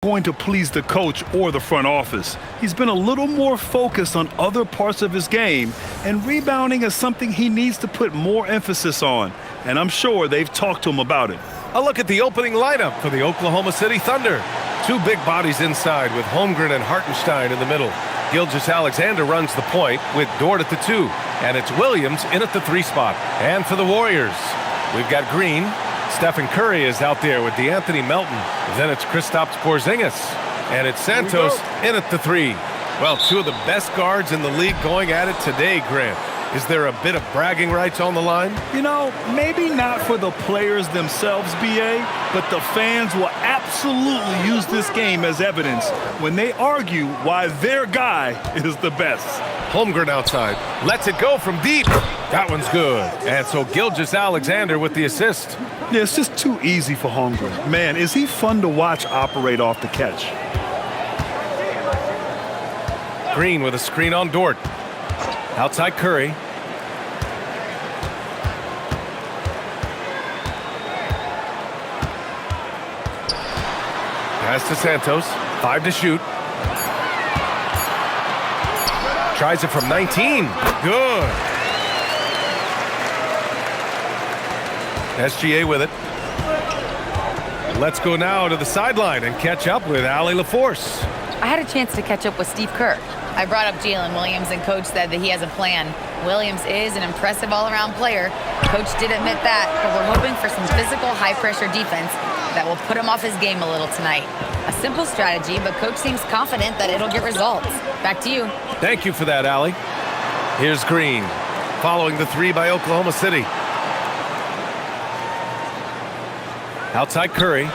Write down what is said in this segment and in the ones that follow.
going to please the coach or the front office. He's been a little more focused on other parts of his game, and rebounding is something he needs to put more emphasis on. And I'm sure they've talked to him about it. A look at the opening lineup for the Oklahoma City Thunder. Two big bodies inside with Holmgren and Hartenstein in the middle. Gilgeous-Alexander runs the point with Dort at the 2. And it's Williams in at the 3 spot. And for the Warriors, we've got Green. Stephen Curry is out there with DeAnthony Melton. Then it's Kristaps Porzingis. And it's Santos in at the 3. Well, two of the best guards in the league going at it today, Grant. Is there a bit of bragging rights on the line? You know, maybe not for the players themselves, B.A., but the fans will absolutely use this game as evidence when they argue why their guy is the best. Holmgren outside. Lets it go from deep. That one's good. And so Gilgeous-Alexander with the assist. Yeah, it's just too easy for Holmgren. Man, is he fun to watch operate off the catch. Green with a screen on Dort. Outside Curry. Pass to Santos. 5 to shoot. Tries it from 19. Good. SGA with it. Let's go now to the sideline and catch up with Allie LaForce. I had a chance to catch up with Steve Kerr. I brought up Jalen Williams, and Coach said that he has a plan. Williams is an impressive all-around player. Coach did admit that, but we're hoping for some physical, high-pressure defense that will put him off his game a little tonight. A simple strategy, but Coach seems confident that it'll get results. Back to you. Thank you for that, Allie. Here's Green, following the 3 by Oklahoma City. Outside Curry.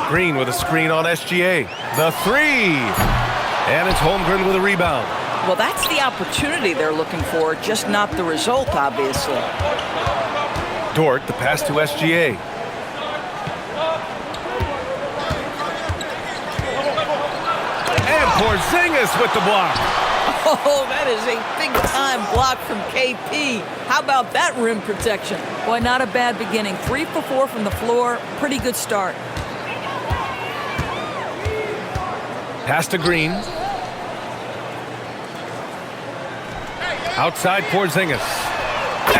Green with a screen on SGA. The 3. And it's Holmgren with a rebound. Well, that's the opportunity they're looking for, just not the result, obviously. Dort, the pass to SGA. And Porzingis with the block. Oh, that is a big-time block from KP. How about that rim protection? Boy, not a bad beginning. 3 for 4 from the floor. Pretty good start. Pass to Green. Outside Porzingis.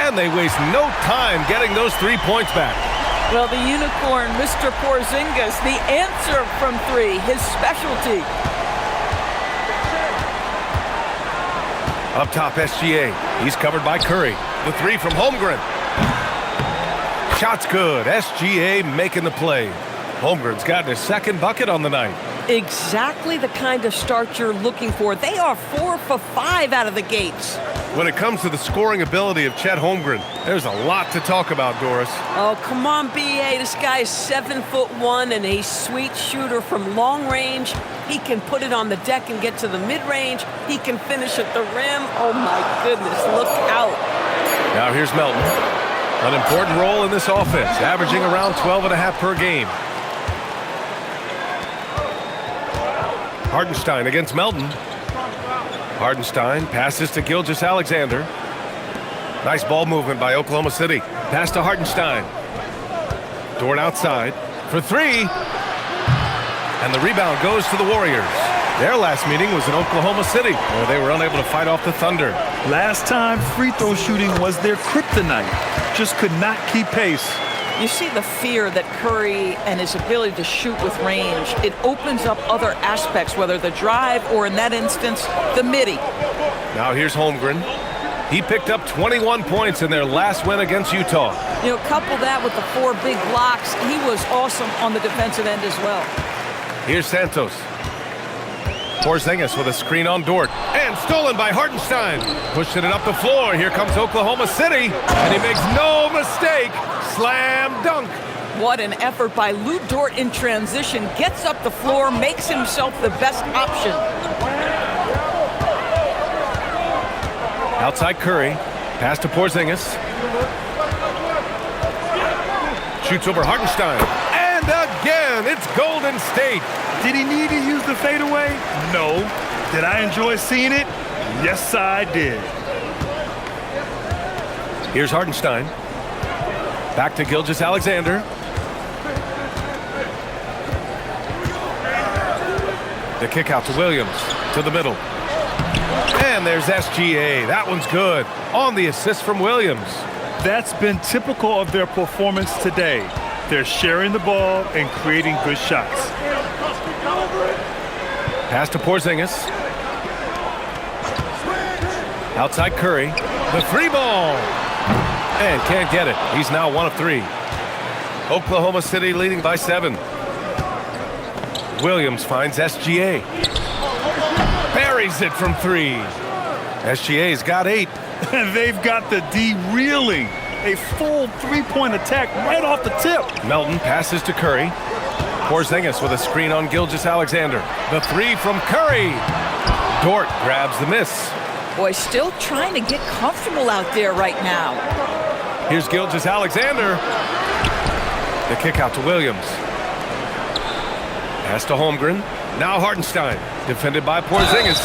And they waste no time getting those 3 points back. Well, the unicorn, Mr. Porzingis, the answer from 3, his specialty. Up top, SGA. He's covered by Curry. The 3 from Holmgren. Shot's good. SGA making the play. Holmgren's gotten his 2nd bucket on the night. Exactly the kind of start you're looking for. They are 4 for 5 out of the gates. When it comes to the scoring ability of Chet Holmgren, there's a lot to talk about, Doris. Oh, come on, B.A. This guy is 7'1" and a sweet shooter from long range. He can put it on the deck and get to the mid-range. He can finish at the rim. Oh, my goodness, look out. Now here's Melton. An important role in this offense, averaging around 12.5 per game. Hartenstein against Melton. Hartenstein passes to Gilgeous-Alexander. Nice ball movement by Oklahoma City. Pass to Hartenstein. Dort outside for 3. And the rebound goes to the Warriors. Their last meeting was in Oklahoma City, where they were unable to fight off the Thunder. Last time, free throw shooting was their kryptonite. Just could not keep pace. You see the fear that Curry and his ability to shoot with range. It opens up other aspects, whether the drive or, in that instance, the midi. Now here's Holmgren. He picked up 21 points in their last win against Utah. You know, couple that with the 4 big blocks. He was awesome on the defensive end as well. Here's Santos. Porzingis with a screen on Dort. And stolen by Hartenstein. Pushing it up the floor. Here comes Oklahoma City. And he makes no mistake. Slam dunk. What an effort by Lou Dort in transition. Gets up the floor, makes himself the best option. Outside Curry. Pass to Porzingis. Shoots over Hartenstein. And again, it's Golden State. Did he need to use the fadeaway? No. Did I enjoy seeing it? Yes, I did. Here's Hartenstein. Back to Gilgeous-Alexander. The kick out to Williams, to the middle. And there's SGA. That one's good. On the assist from Williams. That's been typical of their performance today. They're sharing the ball and creating good shots. Pass to Porzingis. Outside Curry. The three ball. And can't get it. He's now 1 of 3. Oklahoma City leading by 7. Williams finds SGA. Buries it from 3. SGA's got 8. They've got the D reeling. A full three-point attack right off the tip. Melton passes to Curry. Porzingis with a screen on Gilgeous-Alexander. The 3 from Curry. Dort grabs the miss. Boy, still trying to get comfortable out there right now. Here's Gilgeous-Alexander. The kick out to Williams. Pass to Holmgren. Now Hartenstein. Defended by Porzingis.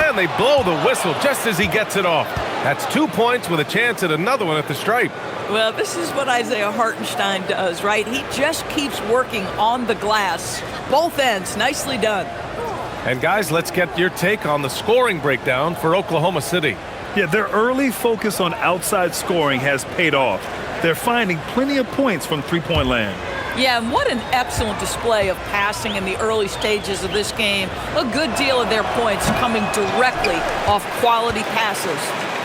And they blow the whistle just as he gets it off. That's 2 points with a chance at another one at the stripe. Well, this is what Isaiah Hartenstein does, right? He just keeps working on the glass. Both ends. Nicely done. And guys, let's get your take on the scoring breakdown for Oklahoma City. Yeah, their early focus on outside scoring has paid off. They're finding plenty of points from three-point land. Yeah, and what an excellent display of passing in the early stages of this game. A good deal of their points coming directly off quality passes.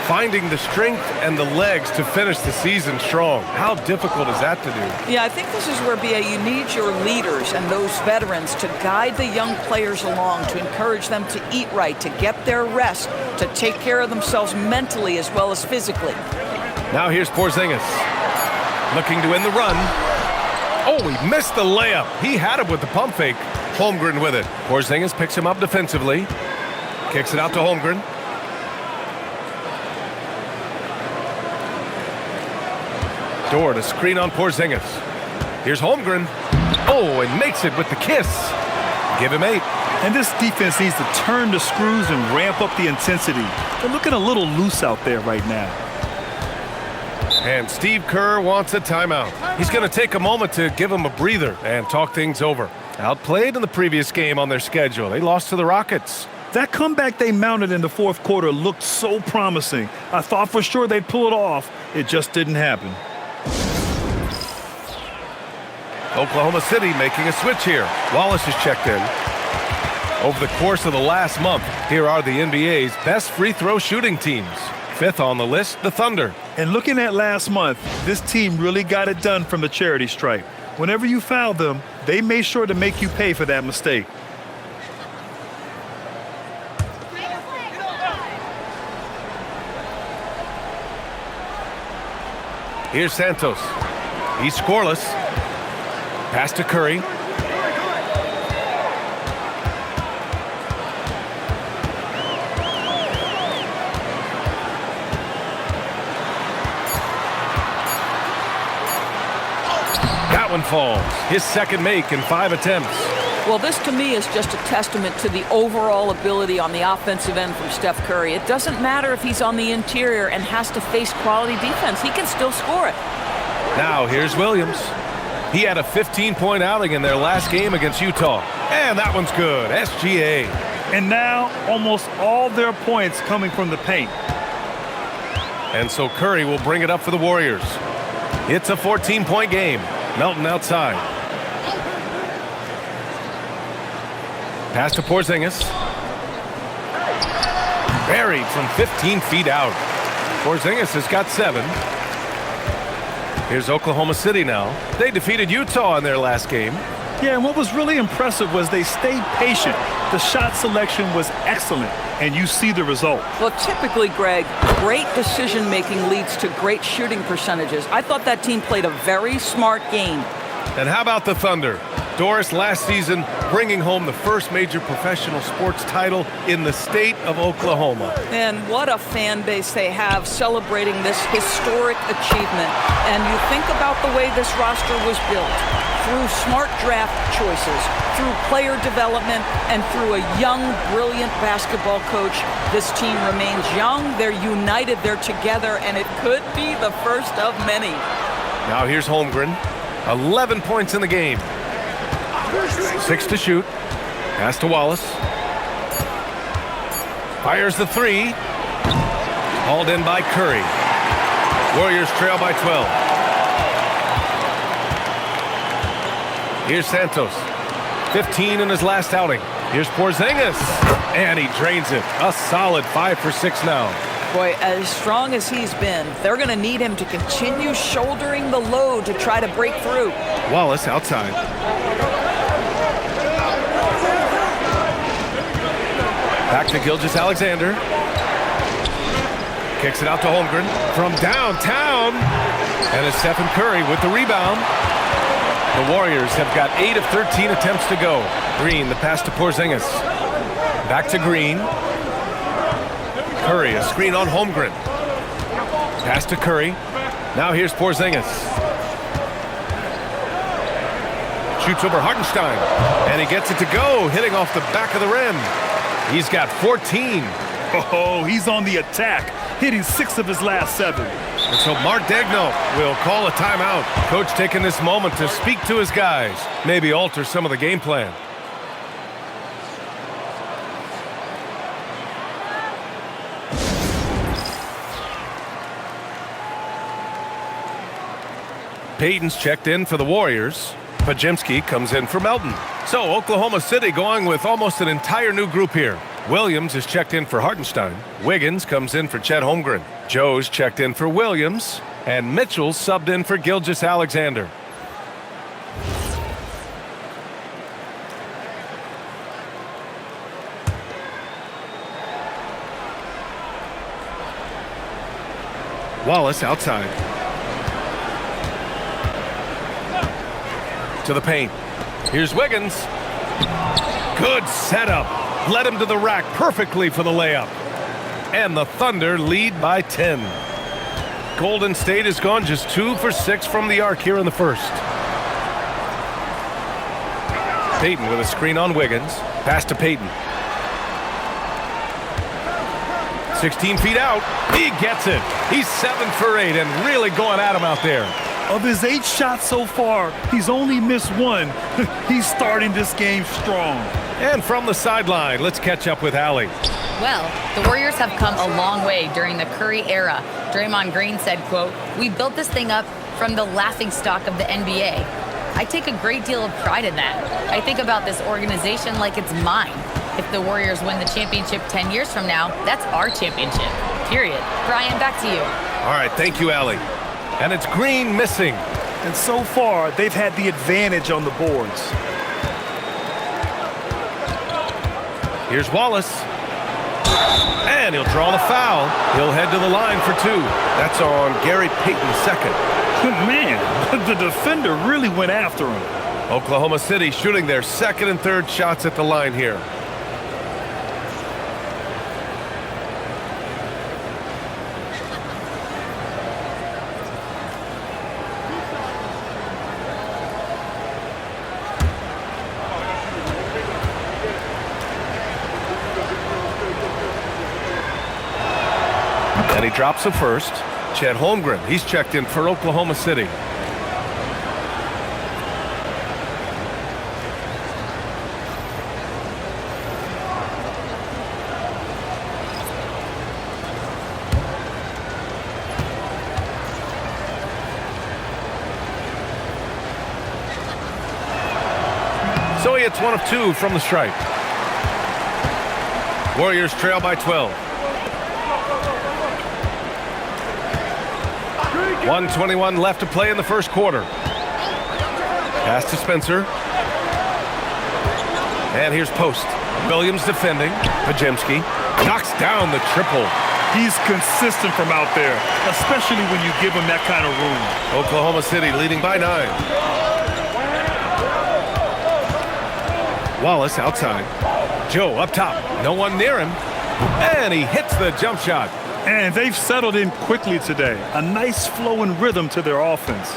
Finding the strength and the legs to finish the season strong. How difficult is that to do? Yeah, I think this is where, BA, you need your leaders and those veterans to guide the young players along, to encourage them to eat right, to get their rest, to take care of themselves mentally as well as physically. Now here's Porzingis. Looking to end the run. Oh, he missed the layup. He had it with the pump fake. Holmgren with it. Porzingis picks him up defensively. Kicks it out to Holmgren. Dort, a screen on Porzingis. Here's Holmgren. Oh, and makes it with the kiss. Give him 8. And this defense needs to turn the screws and ramp up the intensity. They're looking a little loose out there right now. And Steve Kerr wants a timeout. He's going to take a moment to give him a breather and talk things over. Outplayed in the previous game on their schedule. They lost to the Rockets. That comeback they mounted in the fourth quarter looked so promising. I thought for sure they'd pull it off. It just didn't happen. Oklahoma City making a switch here. Wallace is checked in. Over the course of the last month, here are the NBA's best free throw shooting teams. 5th on the list, the Thunder. And looking at last month, this team really got it done from the charity stripe. Whenever you fouled them, they made sure to make you pay for that mistake. Here's Santos. He's scoreless. Pass to Curry. That one falls. His second make in 5 attempts. Well, this to me is just a testament to the overall ability on the offensive end from Steph Curry. It doesn't matter if he's on the interior and has to face quality defense. He can still score it. Now here's Williams. He had a 15-point outing in their last game against Utah. And that one's good. SGA. And now almost all their points coming from the paint. And so Curry will bring it up for the Warriors. It's a 14-point game. Melton outside. Pass to Porzingis. Buried from 15 feet out. Porzingis has got 7. Here's Oklahoma City now. They defeated Utah in their last game. Yeah, and what was really impressive was they stayed patient. The shot selection was excellent, and you see the result. Well, typically, Greg, great decision-making leads to great shooting percentages. I thought that team played a very smart game. And how about the Thunder? Doris, last season, bringing home the first major professional sports title in the state of Oklahoma. And what a fan base they have celebrating this historic achievement. And you think about the way this roster was built, through smart draft choices, through player development, and through a young, brilliant basketball coach. This team remains young, they're united, they're together, and it could be the first of many. Now here's Holmgren. 11 points in the game. 6 to shoot. Pass to Wallace. Fires the three. Hauled in by Curry. Warriors trail by 12. Here's Santos. 15 in his last outing. Here's Porzingis. And he drains it. A solid 5 for 6 now. Boy, as strong as he's been, they're going to need him to continue shouldering the load to try to break through. Wallace outside. Back to Gilgeous-Alexander. Kicks it out to Holmgren from downtown. And it's Stephen Curry with the rebound. The Warriors have got 8 of 13 attempts to go. Green, the pass to Porzingis. Back to Green. Curry, a screen on Holmgren. Pass to Curry. Now here's Porzingis. Shoots over Hartenstein. And he gets it to go, hitting off the back of the rim. He's got 14. Oh, he's on the attack, hitting 6 of his last 7. And so Mark Daigneault will call a timeout. Coach taking this moment to speak to his guys, maybe alter some of the game plan. Payton's checked in for the Warriors. Pajemski comes in for Melton. So Oklahoma City going with almost an entire new group here. Williams is checked in for Hartenstein. Wiggins comes in for Chet Holmgren. Joe's checked in for Williams. And Mitchell's subbed in for Gilgeous-Alexander. Wallace outside. To the paint. Here's Wiggins. Good setup. Led him to the rack perfectly for the layup. And the Thunder lead by 10. Golden State has gone just 2 for 6 from the arc here in the first. Payton with a screen on Wiggins. Pass to Payton. 16 feet out. He gets it. He's 7 for 8 and really going at him out there. Of his 8 shots so far, he's only missed 1. He's starting this game strong. And from the sideline, let's catch up with Allie. Well, the Warriors have come a long way during the Curry era. Draymond Green said, quote, "We built this thing up from the laughingstock of the NBA. I take a great deal of pride in that. I think about this organization like it's mine. If the Warriors win the championship 10 years from now, that's our championship, period." Brian, back to you. All right, thank you, Allie. And it's Green missing. And so far, they've had the advantage on the boards. Here's Wallace. And he'll draw the foul. He'll head to the line for 2. That's on Gary Payton's second. Man, the defender really went after him. Oklahoma City shooting their second and third shots at the line here. And he drops the first. Chet Holmgren, he's checked in for Oklahoma City. So he hits 1 of 2 from the stripe. Warriors trail by 12. 1:21 left to play in the first quarter. Pass to Spencer. And here's Post. Williams defending. Pajemski knocks down the triple. He's consistent from out there, especially when you give him that kind of room. Oklahoma City leading by 9. Wallace outside. Joe up top. No one near him. And he hits the jump shot. And they've settled in quickly today. A nice flow and rhythm to their offense.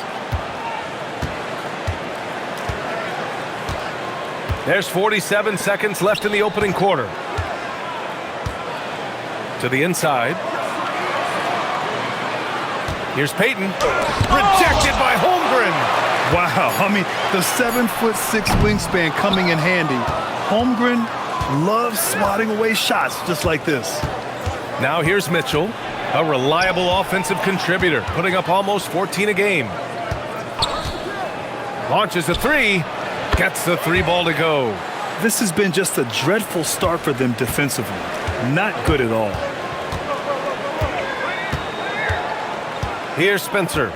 There's 47 seconds left in the opening quarter. To the inside. Here's Payton. Rejected by Holmgren. Wow, I mean, the 7'6" wingspan coming in handy. Holmgren loves swatting away shots just like this. Now here's Mitchell, a reliable offensive contributor, putting up almost 14 a game. Launches a three, gets the three ball to go. This has been just a dreadful start for them defensively. Not good at all. Here's Spencer.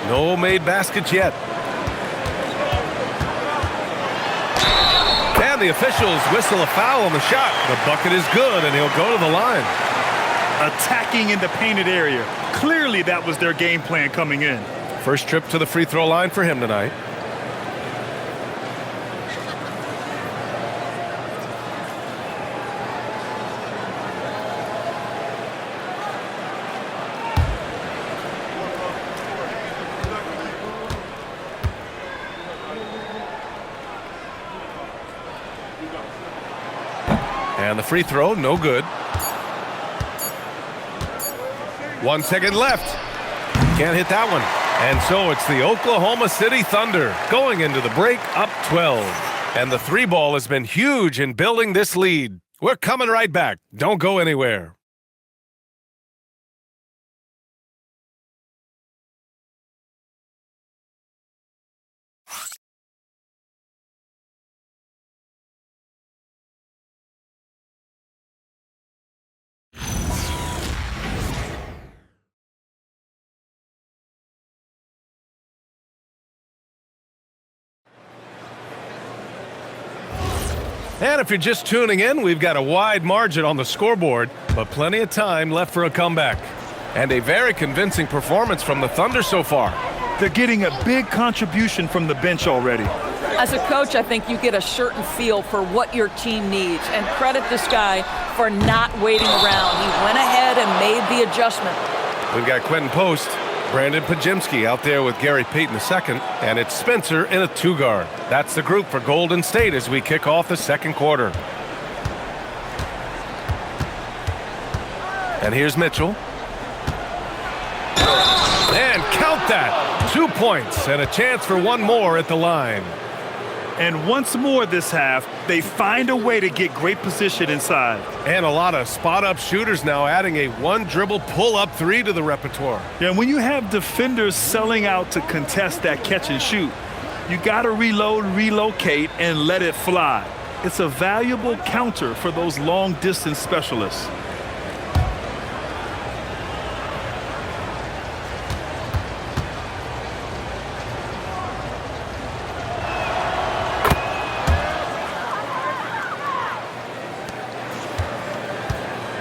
No made baskets yet. And the officials whistle a foul on the shot. The bucket is good, and he'll go to the line. Attacking in the painted area. Clearly that was their game plan coming in. First trip to the free throw line for him tonight. And the free throw, no good. 1 second left. Can't hit that one. And so it's the Oklahoma City Thunder going into the break up 12. And the three ball has been huge in building this lead. We're coming right back. Don't go anywhere. And if you're just tuning in, we've got a wide margin on the scoreboard, but plenty of time left for a comeback. And a very convincing performance from the Thunder so far. They're getting a big contribution from the bench already. As a coach, I think you get a certain feel for what your team needs. And credit this guy for not waiting around. He went ahead and made the adjustment. We've got Quentin Post, Brandon Pajemski out there with Gary Payton II, and it's Spencer in a two-guard. That's the group for Golden State as we kick off the second quarter. And here's Mitchell. And count that! 2 points and a chance for one more at the line. And once more this half, they find a way to get great position inside. And a lot of spot-up shooters now adding a one-dribble pull-up three to the repertoire. Yeah, when you have defenders selling out to contest that catch and shoot, you got to reload, relocate, and let it fly. It's a valuable counter for those long-distance specialists.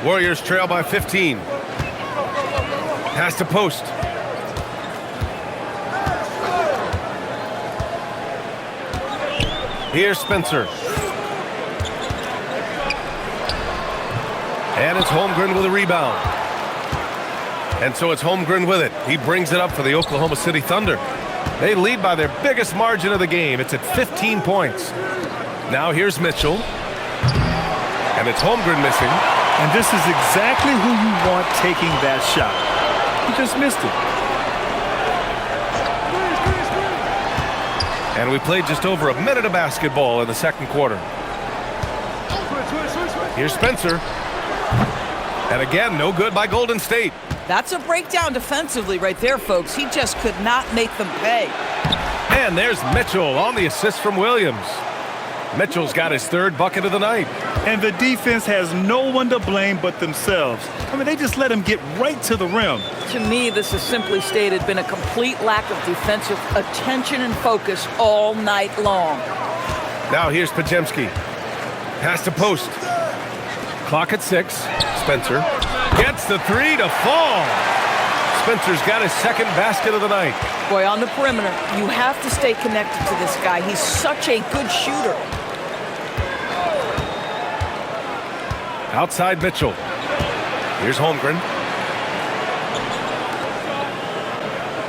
Warriors trail by 15. Pass to Post. Here's Spencer. And it's Holmgren with a rebound. And so it's Holmgren with it. He brings it up for the Oklahoma City Thunder. They lead by their biggest margin of the game. It's at 15 points. Now here's Mitchell. And it's Holmgren missing. And this is exactly who you want taking that shot. He just missed it. And we played just over a minute of basketball in the second quarter. Here's Spencer. And again, no good by Golden State. That's a breakdown defensively right there, folks. He just could not make them pay. And there's Mitchell on the assist from Williams. Mitchell's got his third bucket of the night. And the defense has no one to blame but themselves. I mean, they just let him get right to the rim. To me, this has simply stated been a complete lack of defensive attention and focus all night long. Now here's Pajemski. Pass to Post. Clock at 6. Spencer gets the three to fall. Spencer's got his second basket of the night. Boy, on the perimeter, you have to stay connected to this guy. He's such a good shooter. Outside Mitchell. Here's Holmgren.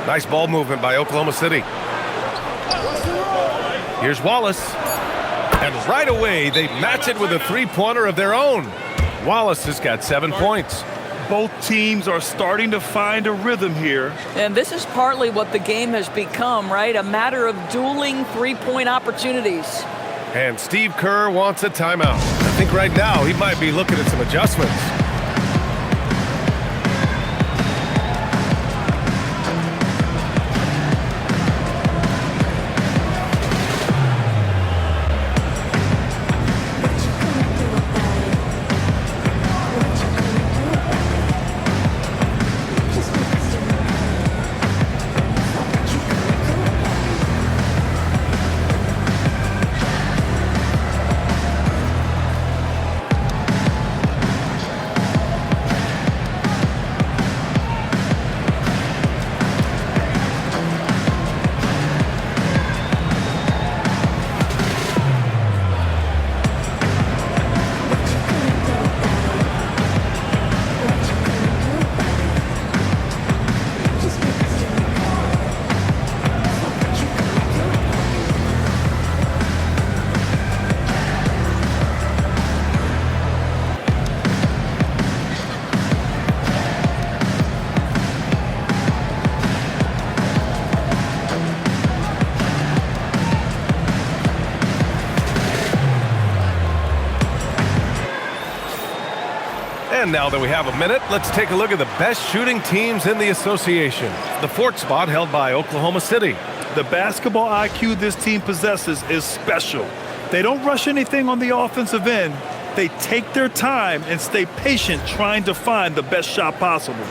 Nice ball movement by Oklahoma City. Here's Wallace. And right away, they match it with a three-pointer of their own. Wallace has got 7 points. Both teams are starting to find a rhythm here. And this is partly what the game has become, right? A matter of dueling three-point opportunities. And Steve Kerr wants a timeout. I think right now he might be looking at some adjustments. And now that we have a minute, let's take a look at the best shooting teams in the association. The fourth spot held by Oklahoma City. The basketball IQ this team possesses is special. They don't rush anything on the offensive end. They take their time and stay patient trying to find the best shot possible.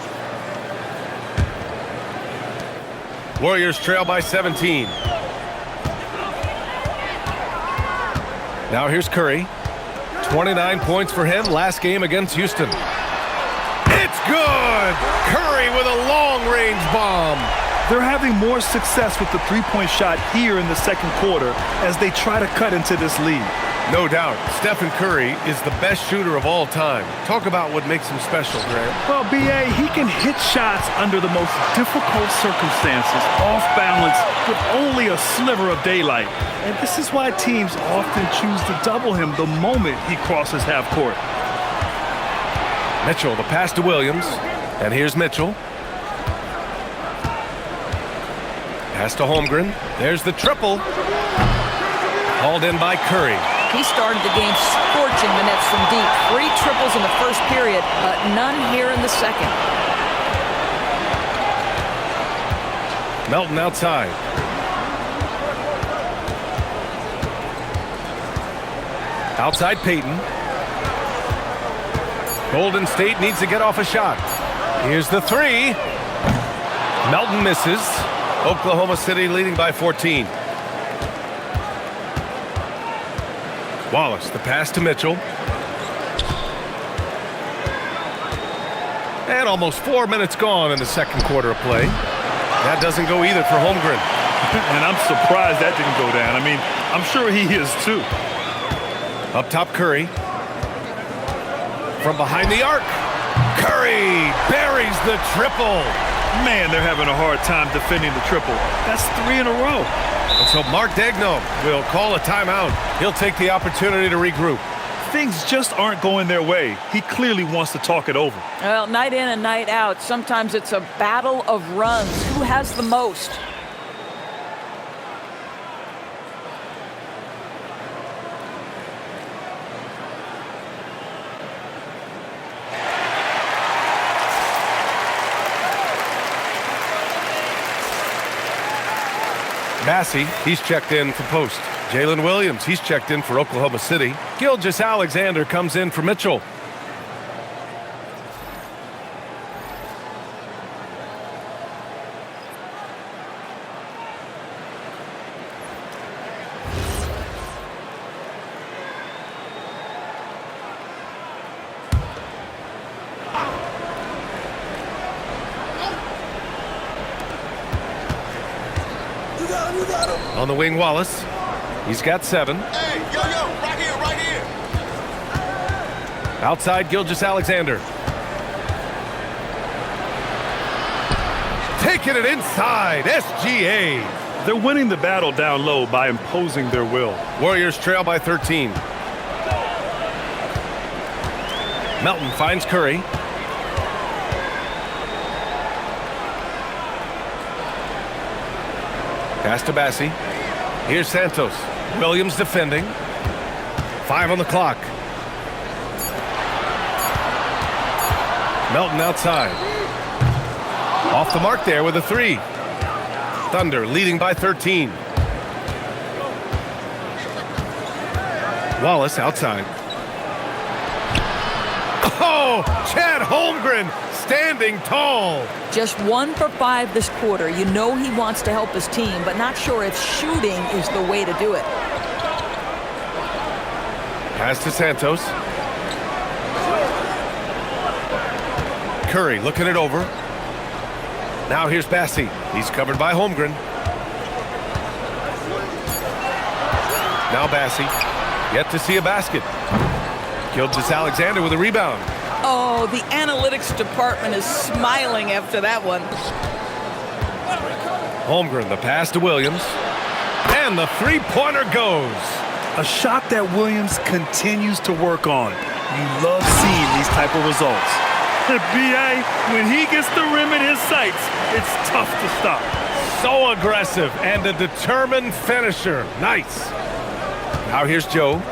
Warriors trail by 17. Now here's Curry. 29 points for him last game against Houston. It's good! Curry with a long-range bomb. They're having more success with the three-point shot here in the second quarter as they try to cut into this lead. No doubt, Stephen Curry is the best shooter of all time. Talk about what makes him special, Grant. Well, B.A., he can hit shots under the most difficult circumstances, off balance, with only a sliver of daylight. And this is why teams often choose to double him the moment he crosses half court. Mitchell, the pass to Williams. And here's Mitchell. Pass to Holmgren. There's the triple. Hauled in by Curry. He started the game scorching the Nets from deep. 3 triples in the first period, but none here in the second. Melton outside. Outside Payton. Golden State needs to get off a shot. Here's the three. Melton misses. Oklahoma City leading by 14. Wallace, the pass to Mitchell. And almost 4 minutes gone in the second quarter of play. That doesn't go either for Holmgren. And I'm surprised that didn't go down. I mean, I'm sure he is too. Up top, Curry. From behind the arc. Curry buries the triple. Man, they're having a hard time defending the triple. That's 3 in a row. And so Mark Daigneault will call a timeout. He'll take the opportunity to regroup. Things just aren't going their way. He clearly wants to talk it over. Well, night in and night out, sometimes it's a battle of runs. Who has the most? Massey, he's checked in for post. Jalen Williams, he's checked in for Oklahoma City. Gilgeous-Alexander comes in for Mitchell. On the wing, Wallace. He's got 7. Hey, yo, right here, right here. Outside, Gilgeous-Alexander. Taking it inside, SGA. They're winning the battle down low by imposing their will. Warriors trail by 13. Melton finds Curry. Pass to Bassi. Here's Santos. Williams defending. 5 on the clock. Melton outside. Off the mark there with a 3. Thunder leading by 13. Wallace outside. Oh, Chad Holmgren standing tall. Just 1 for 5 this quarter. You know he wants to help his team, but not sure if shooting is the way to do it. Pass to Santos. Curry looking it over. Now here's Bassi. He's covered by Holmgren. Now Bassi. Yet to see a basket. Gilgeous-Alexander with a rebound. Oh, the analytics department is smiling after that one. Holmgren, the pass to Williams. And the three-pointer goes. A shot that Williams continues to work on. You love seeing these type of results. B.A., when he gets the rim in his sights, it's tough to stop. So aggressive and a determined finisher. Nice. Now here's Joe.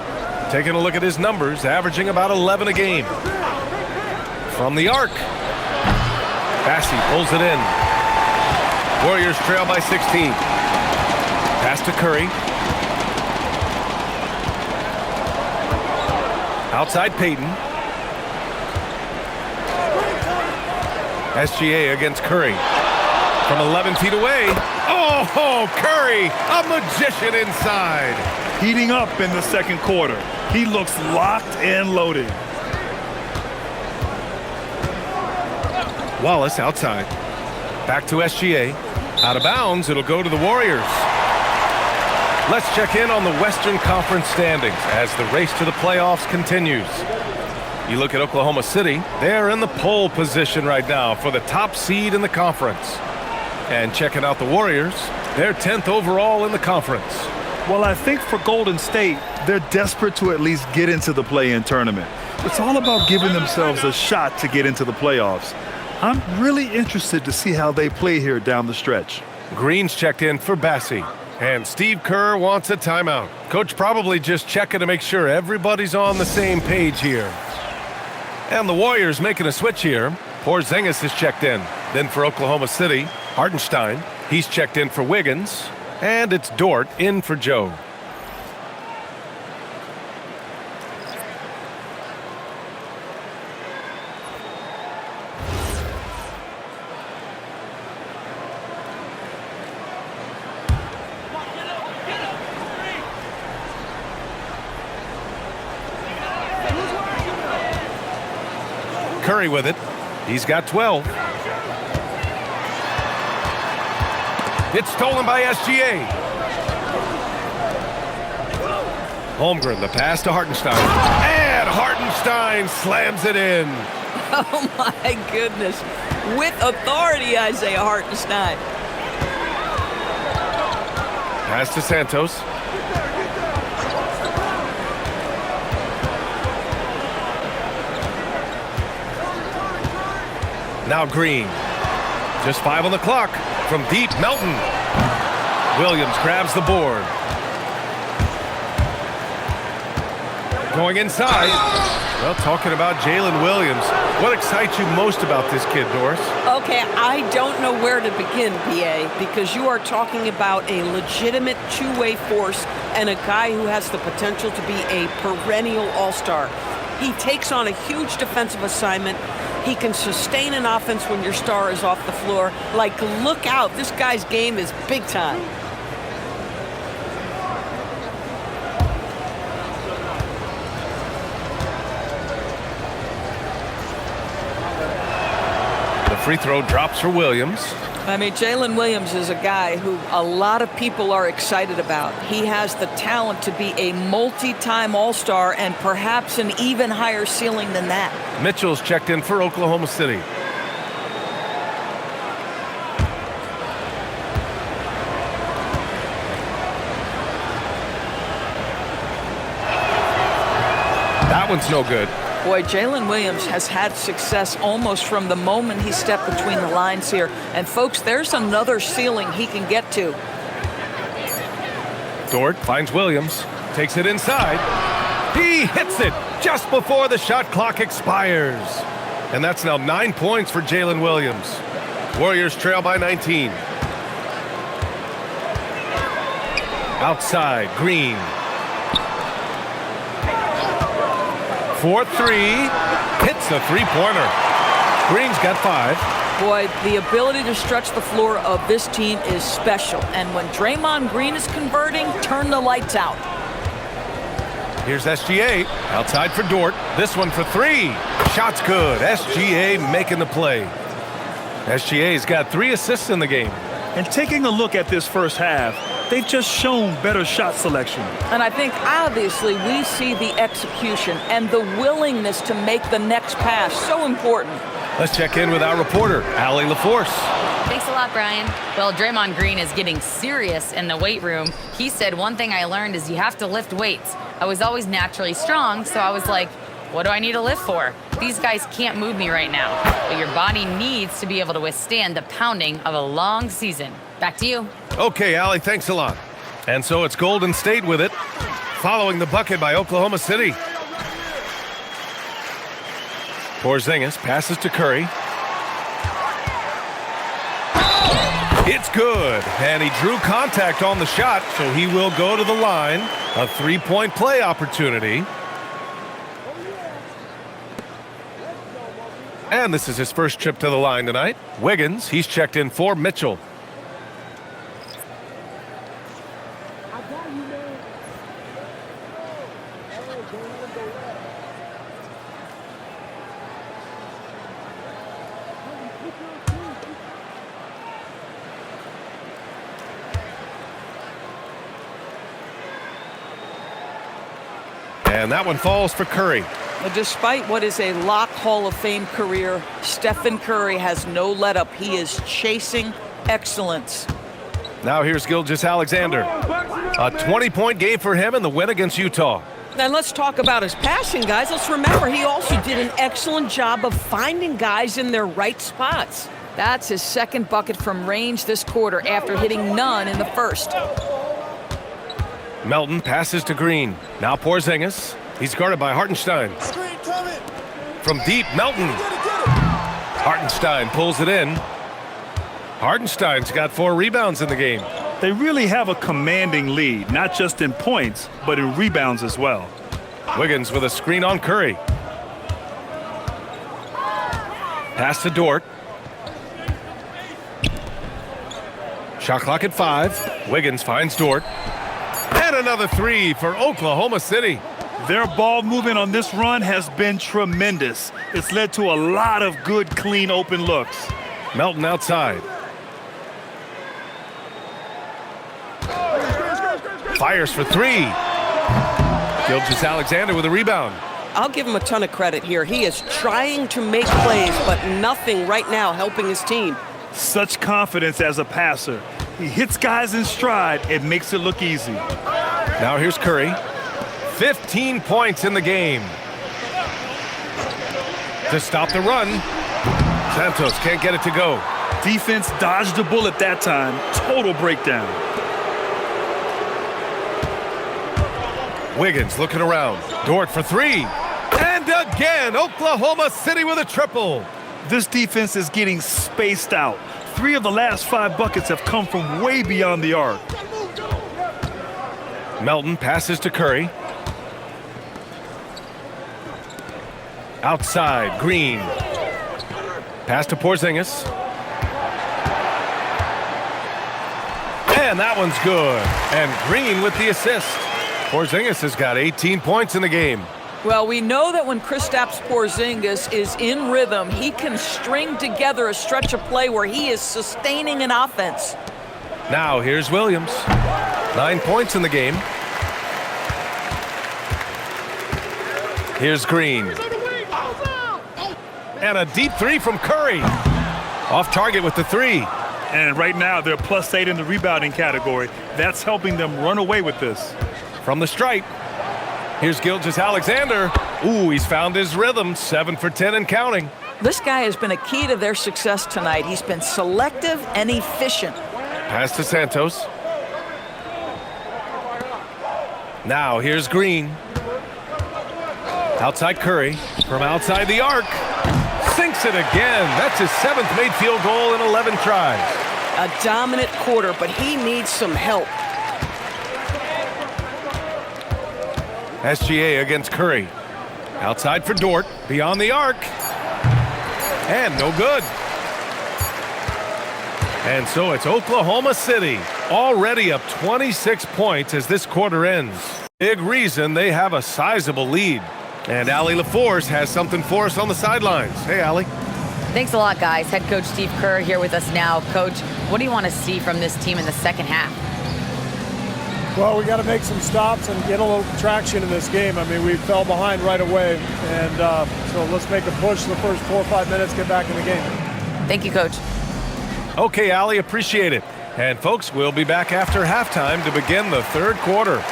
Taking a look at his numbers, averaging about 11 a game. From the arc. Bassi pulls it in. Warriors trail by 16. Pass to Curry. Outside Payton. SGA against Curry. From 11 feet away. Oh, Curry, a magician inside. Heating up in the second quarter. He looks locked and loaded. Wallace outside. Back to SGA. Out of bounds, it'll go to the Warriors. Let's check in on the Western Conference standings as the race to the playoffs continues. You look at Oklahoma City, they're in the pole position right now for the top seed in the conference. And checking out the Warriors, they're 10th overall in the conference. Well, I think for Golden State, they're desperate to at least get into the play-in tournament. It's all about giving themselves a shot to get into the playoffs. I'm really interested to see how they play here down the stretch. Green's checked in for Bassi. And Steve Kerr wants a timeout. Coach probably just checking to make sure everybody's on the same page here. And the Warriors making a switch here. Porzingis is checked in. Then for Oklahoma City, Hartenstein. He's checked in for Wiggins. And it's Dort in for Joe. Curry with it. He's got 12. It's stolen by SGA. Holmgren, the pass to Hartenstein. And Hartenstein slams it in. Oh, my goodness. With authority, Isaiah Hartenstein. Pass to Santos. Now Green. Just 5 on the clock. From deep, Melton. Williams grabs the board. Going inside. Well, talking about Jalen Williams. What excites you most about this kid, Doris? Okay, I don't know where to begin, PA, because you are talking about a legitimate two-way force and a guy who has the potential to be a perennial all-star. He takes on a huge defensive assignment. He can sustain an offense when your star is off the floor. Like, look out. This guy's game is big time. The free throw drops for Williams. I mean, Jalen Williams is a guy who a lot of people are excited about. He has the talent to be a multi-time All-Star and perhaps an even higher ceiling than that. Mitchell's checked in for Oklahoma City. That one's no good. Boy, Jalen Williams has had success almost from the moment he stepped between the lines here. And, folks, there's another ceiling he can get to. Dort finds Williams. Takes it inside. He hits it just before the shot clock expires. And that's now 9 points for Jalen Williams. Warriors trail by 19. Outside, Green. 4-3. Hits a three-pointer. Green's got 5. Boy, the ability to stretch the floor of this team is special. And when Draymond Green is converting, turn the lights out. Here's SGA. Outside for Dort. This one for 3. Shot's good. SGA making the play. SGA's got 3 assists in the game. And taking a look at this first half, they've just shown better shot selection. And I think obviously we see the execution and the willingness to make the next pass so important. Let's check in with our reporter, Allie LaForce. Thanks a lot, Brian. Well, Draymond Green is getting serious in the weight room. He said, one thing I learned is you have to lift weights. I was always naturally strong, so I was like, what do I need to lift for? These guys can't move me right now. But your body needs to be able to withstand the pounding of a long season. Back to you. Okay, Allie, thanks a lot. And so it's Golden State with it, following the bucket by Oklahoma City. Porzingis passes to Curry. It's good, and he drew contact on the shot, so he will go to the line. A 3-point play opportunity. And this is his first trip to the line tonight. Wiggins, he's checked in for Mitchell. And that one falls for Curry. Despite what is a lock Hall of Fame career, Stephen Curry has no let-up. He is chasing excellence. Now here's Gilgeous-Alexander. A 20-point game for him in the win against Utah. And let's talk about his passing, guys. Let's remember he also did an excellent job of finding guys in their right spots. That's his second bucket from range this quarter after hitting none in the first. Melton passes to Green. Now Porzingis. He's guarded by Hartenstein. From deep, Melton. Hartenstein pulls it in. Hartenstein's got 4 rebounds in the game. They really have a commanding lead, not just in points, but in rebounds as well. Wiggins with a screen on Curry. Pass to Dort. Shot clock at 5. Wiggins finds Dort. And another 3 for Oklahoma City. Their ball movement on this run has been tremendous. It's led to a lot of good, clean, open looks. Melton outside. Fires for 3. Gilgeous-Alexander with a rebound. I'll give him a ton of credit here. He is trying to make plays, but nothing right now helping his team. Such confidence as a passer. He hits guys in stride. It makes it look easy. Now here's Curry. 15 points in the game. To stop the run, Santos can't get it to go. Defense dodged the bullet that time. Total breakdown. Wiggins looking around. Dort for 3. And again, Oklahoma City with a triple. This defense is getting spaced out. 3 of the last 5 buckets have come from way beyond the arc. Melton passes to Curry. Outside, Green. Pass to Porzingis. And that one's good. And Green with the assist. Porzingis has got 18 points in the game. Well, we know that when Kristaps Porzingis is in rhythm, he can string together a stretch of play where he is sustaining an offense. Now here's Williams. 9 points in the game. Here's Green. And a deep 3 from Curry. Off target with the 3. And right now, they're +8 in the rebounding category. That's helping them run away with this. From the stripe. Here's Gilgeous-Alexander. Ooh, he's found his rhythm. 7 for 10 and counting. This guy has been a key to their success tonight. He's been selective and efficient. Pass to Santos. Now here's Green. Outside Curry from outside the arc. Sinks it again. That's his 7th made field goal in 11 tries. A dominant quarter, but he needs some help. SGA against Curry. Outside for Dort. Beyond the arc. And no good. And so it's Oklahoma City, already up 26 points as this quarter ends. Big reason they have a sizable lead. And Allie LaForce has something for us on the sidelines. Hey, Allie. Thanks a lot, guys. Head coach Steve Kerr here with us now. Coach, what do you want to see from this team in the second half? Well, we got to make some stops and get a little traction in this game. I mean, we fell behind right away, and so let's make a push the first 4 or 5 minutes, get back in the game. Thank you, Coach. Okay, Allie, appreciate it. And folks, we'll be back after halftime to begin the third quarter.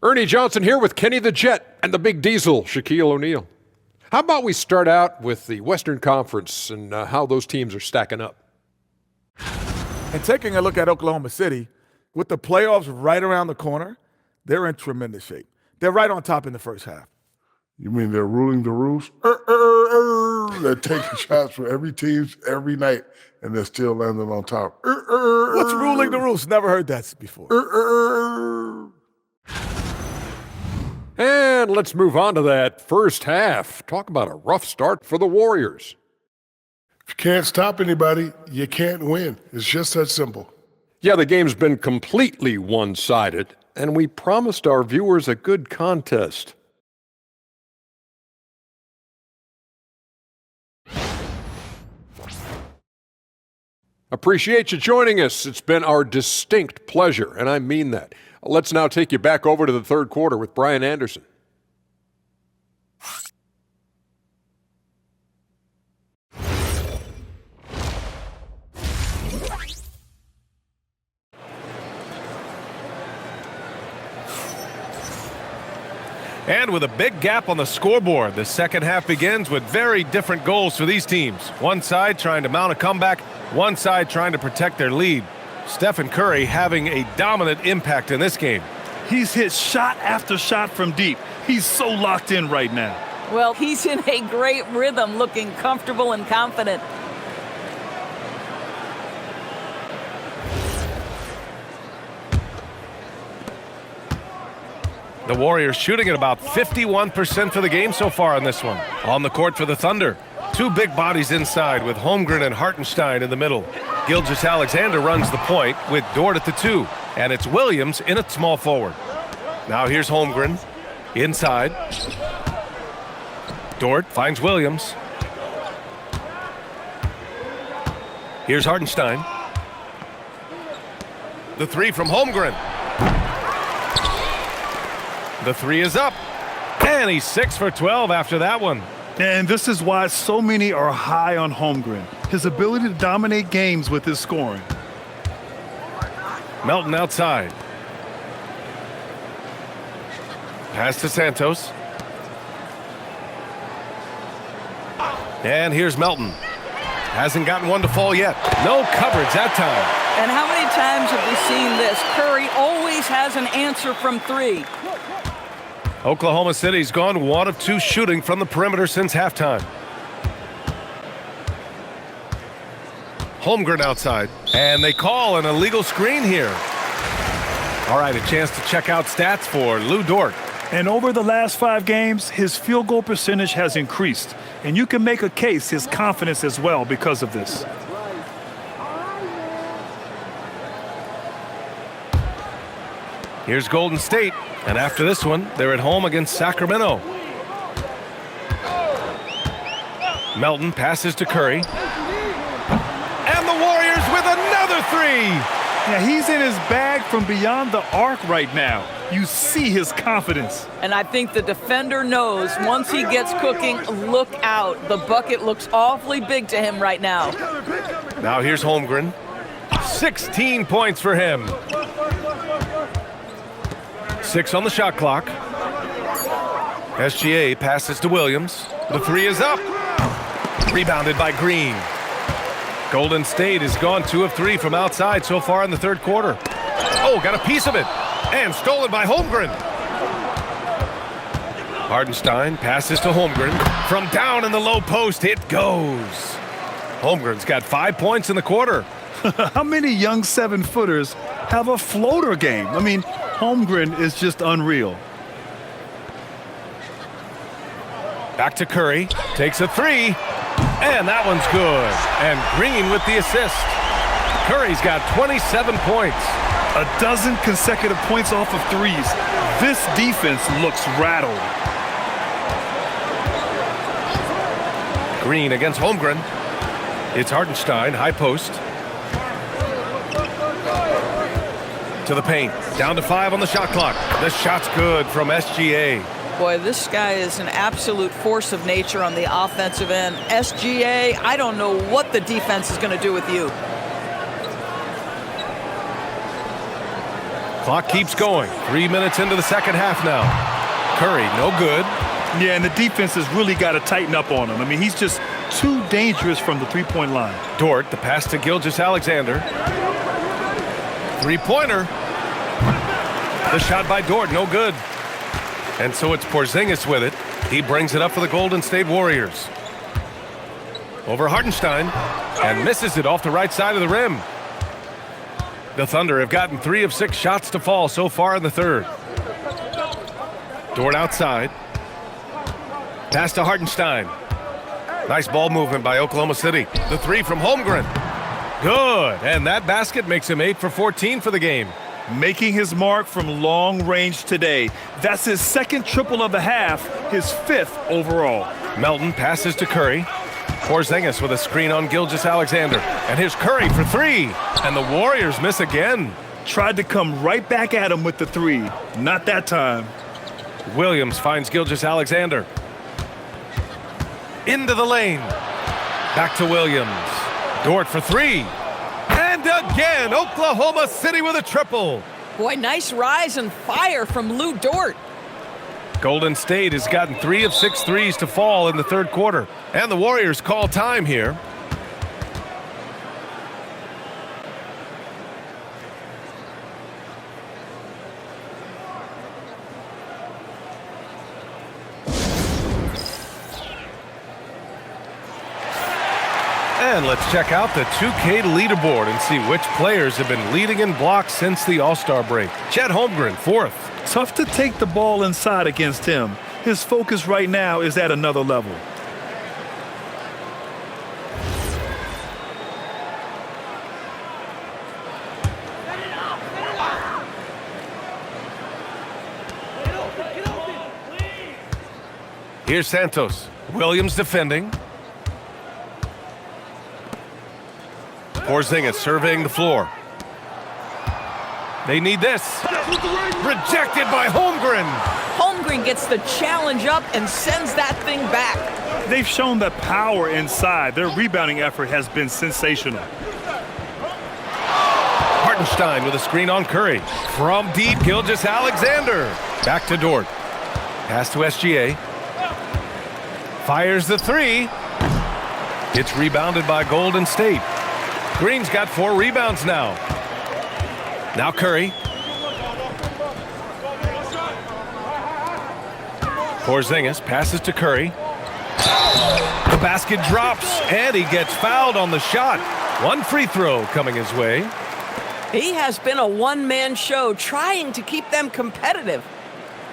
Ernie Johnson here with Kenny the Jet and the Big Diesel, Shaquille O'Neal. How about we start out with the Western Conference and how those teams are stacking up? And taking a look at Oklahoma City, with the playoffs right around the corner, they're in tremendous shape. They're right on top in the first half. You mean they're ruling the roost? They're taking shots for every team every night, and they're still landing on top. What's ruling the roost? Never heard that before. And let's move on to that first half. Talk about a rough start for the Warriors. If you can't stop anybody, you can't win. It's just that simple. Yeah, the game's been completely one-sided, and we promised our viewers a good contest. Appreciate you joining us. It's been our distinct pleasure, and I mean that. Let's now take you back over to the third quarter with Brian Anderson. And with a big gap on the scoreboard, the second half begins with very different goals for these teams. One side trying to mount a comeback, one side trying to protect their lead. Stephen Curry having a dominant impact in this game. He's hit shot after shot from deep. He's so locked in right now. Well, he's in a great rhythm, looking comfortable and confident. The Warriors shooting at about 51% for the game so far in this one. On the court for the Thunder. Two big bodies inside with Holmgren and Hartenstein in the middle. Gilgeous-Alexander runs the point with Dort at the 2. And it's Williams in at small forward. Now here's Holmgren inside. Dort finds Williams. Here's Hartenstein. The 3 from Holmgren. The 3 is up. And he's 6 for 12 after that one. And this is why so many are high on Holmgren. His ability to dominate games with his scoring. Melton outside. Pass to Santos. And here's Melton. Hasn't gotten one to fall yet. No coverage that time. And how many times have we seen this? Curry always has an answer from 3. Oklahoma City's gone 1 of 2 shooting from the perimeter since halftime. Holmgren outside. And they call an illegal screen here. All right, a chance to check out stats for Lou Dort. And over the last 5 games, his field goal percentage has increased. And you can make a case his confidence as well because of this. Here's Golden State. And after this one, they're at home against Sacramento. Melton passes to Curry. And the Warriors with another 3. Yeah, he's in his bag from beyond the arc right now. You see his confidence. And I think the defender knows once he gets cooking, look out. The bucket looks awfully big to him right now. Now here's Holmgren. 16 points for him. 6 on the shot clock. SGA passes to Williams. The three is up. Rebounded by Green. Golden State has gone 2 of 3 from outside so far in the third quarter. Oh, got a piece of it. And stolen by Holmgren. Hardenstein passes to Holmgren. From down in the low post, it goes. Holmgren's got 5 points in the quarter. How many young 7-footers have a floater game? I mean, Holmgren is just unreal. Back to Curry. Takes a 3. And that one's good. And Green with the assist. Curry's got 27 points. A dozen consecutive points off of threes. This defense looks rattled. Green against Holmgren. It's Hardenstein, high post. To the paint. Down to 5 on the shot clock. The shot's good from SGA. Boy, this guy is an absolute force of nature on the offensive end. SGA, I don't know what the defense is going to do with you. Clock keeps going. 3 minutes into the second half now. Curry, no good. Yeah, and the defense has really got to tighten up on him. I mean, he's just too dangerous from the three-point line. Dort, the pass to Gilgeous-Alexander. Three-pointer. The shot by Dort, no good. And so it's Porzingis with it. He brings it up for the Golden State Warriors. Over Hardenstein. And misses it off the right side of the rim. The Thunder have gotten 3 of 6 shots to fall so far in the third. Dort outside. Pass to Hardenstein. Nice ball movement by Oklahoma City. The 3 from Holmgren. Good. And that basket makes him 8 for 14 for the game. Making his mark from long range today. That's his second triple of the half, his 5th overall. Melton passes to Curry. Porzingis with a screen on Gilgeous-Alexander. And here's Curry for 3. And the Warriors miss again. Tried to come right back at him with the 3. Not that time. Williams finds Gilgeous-Alexander. Into the lane. Back to Williams. Dort for 3. And again, Oklahoma City with a triple. Boy, nice rise and fire from Lou Dort. Golden State has gotten 3 of 6 threes to fall in the third quarter. And the Warriors call time here. And let's check out the 2K leaderboard and see which players have been leading in blocks since the All-Star break. Chet Holmgren, 4th. Tough to take the ball inside against him. His focus right now is at another level. Here's Santos. Williams defending. Porzingis surveying the floor. They need this. Rejected by Holmgren. Holmgren gets the challenge up and sends that thing back. They've shown the power inside. Their rebounding effort has been sensational. Hardenstein with a screen on Curry. From deep, Gilgeous-Alexander. Back to Dort. Pass to SGA. Fires the 3. It's rebounded by Golden State. Green's got 4 rebounds now. Now Curry. Porzingis passes to Curry. The basket drops, and he gets fouled on the shot. 1 free throw coming his way. He has been a one-man show trying to keep them competitive.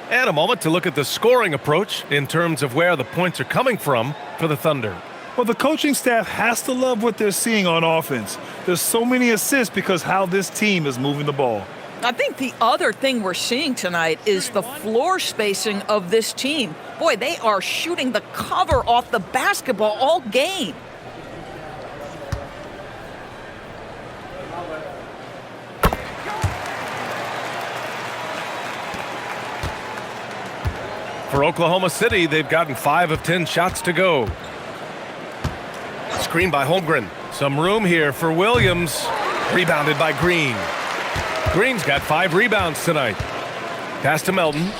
And a moment to look at the scoring approach in terms of where the points are coming from for the Thunder. Well, the coaching staff has to love what they're seeing on offense. There's so many assists because how this team is moving the ball. I think the other thing we're seeing tonight is the floor spacing of this team. Boy, they are shooting the cover off the basketball all game. For Oklahoma City, they've gotten 5 of 10 shots to go. Screen by Holmgren. Some room here for Williams. Rebounded by Green. Green's got 5 rebounds tonight. Pass to Melton.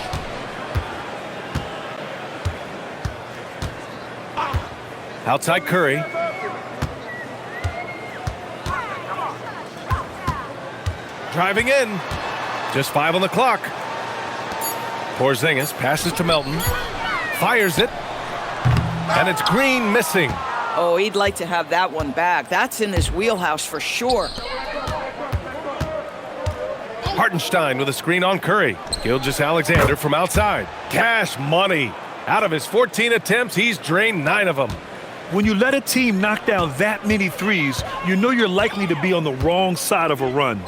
Outside Curry. Driving in. Just 5 on the clock. Porzingis passes to Melton. Fires it. And it's Green missing. Oh, he'd like to have that one back. That's in his wheelhouse for sure. Hartenstein with a screen on Curry. Gilgeous-Alexander from outside. Cash money. Out of his 14 attempts, he's drained 9 of them. When you let a team knock down that many threes, you know you're likely to be on the wrong side of a run.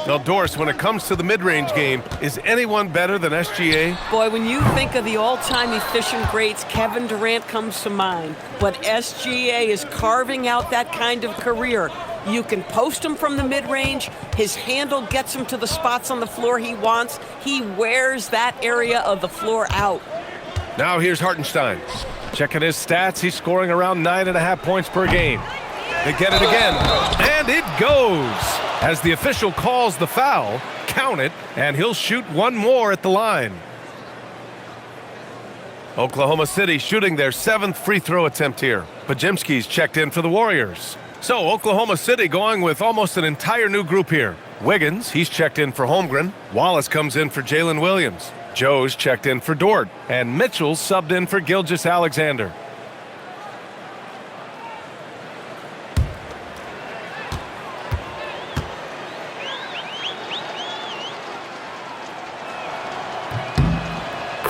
Now, Doris, when it comes to the mid-range game, is anyone better than SGA? Boy, when you think of the all-time efficient greats, Kevin Durant comes to mind. But SGA is carving out that kind of career. You can post him from the mid-range. His handle gets him to the spots on the floor he wants. He wears that area of the floor out. Now here's Hartenstein. Checking his stats, he's scoring around 9.5 points per game. They get it again, and it goes. As the official calls the foul, count it, and he'll shoot one more at the line. Oklahoma City shooting their 7th free throw attempt here. Podziemski's checked in for the Warriors. So Oklahoma City going with almost an entire new group here. Wiggins, he's checked in for Holmgren. Wallace comes in for Jalen Williams. Joe's checked in for Dort. And Mitchell's subbed in for Gilgeous-Alexander.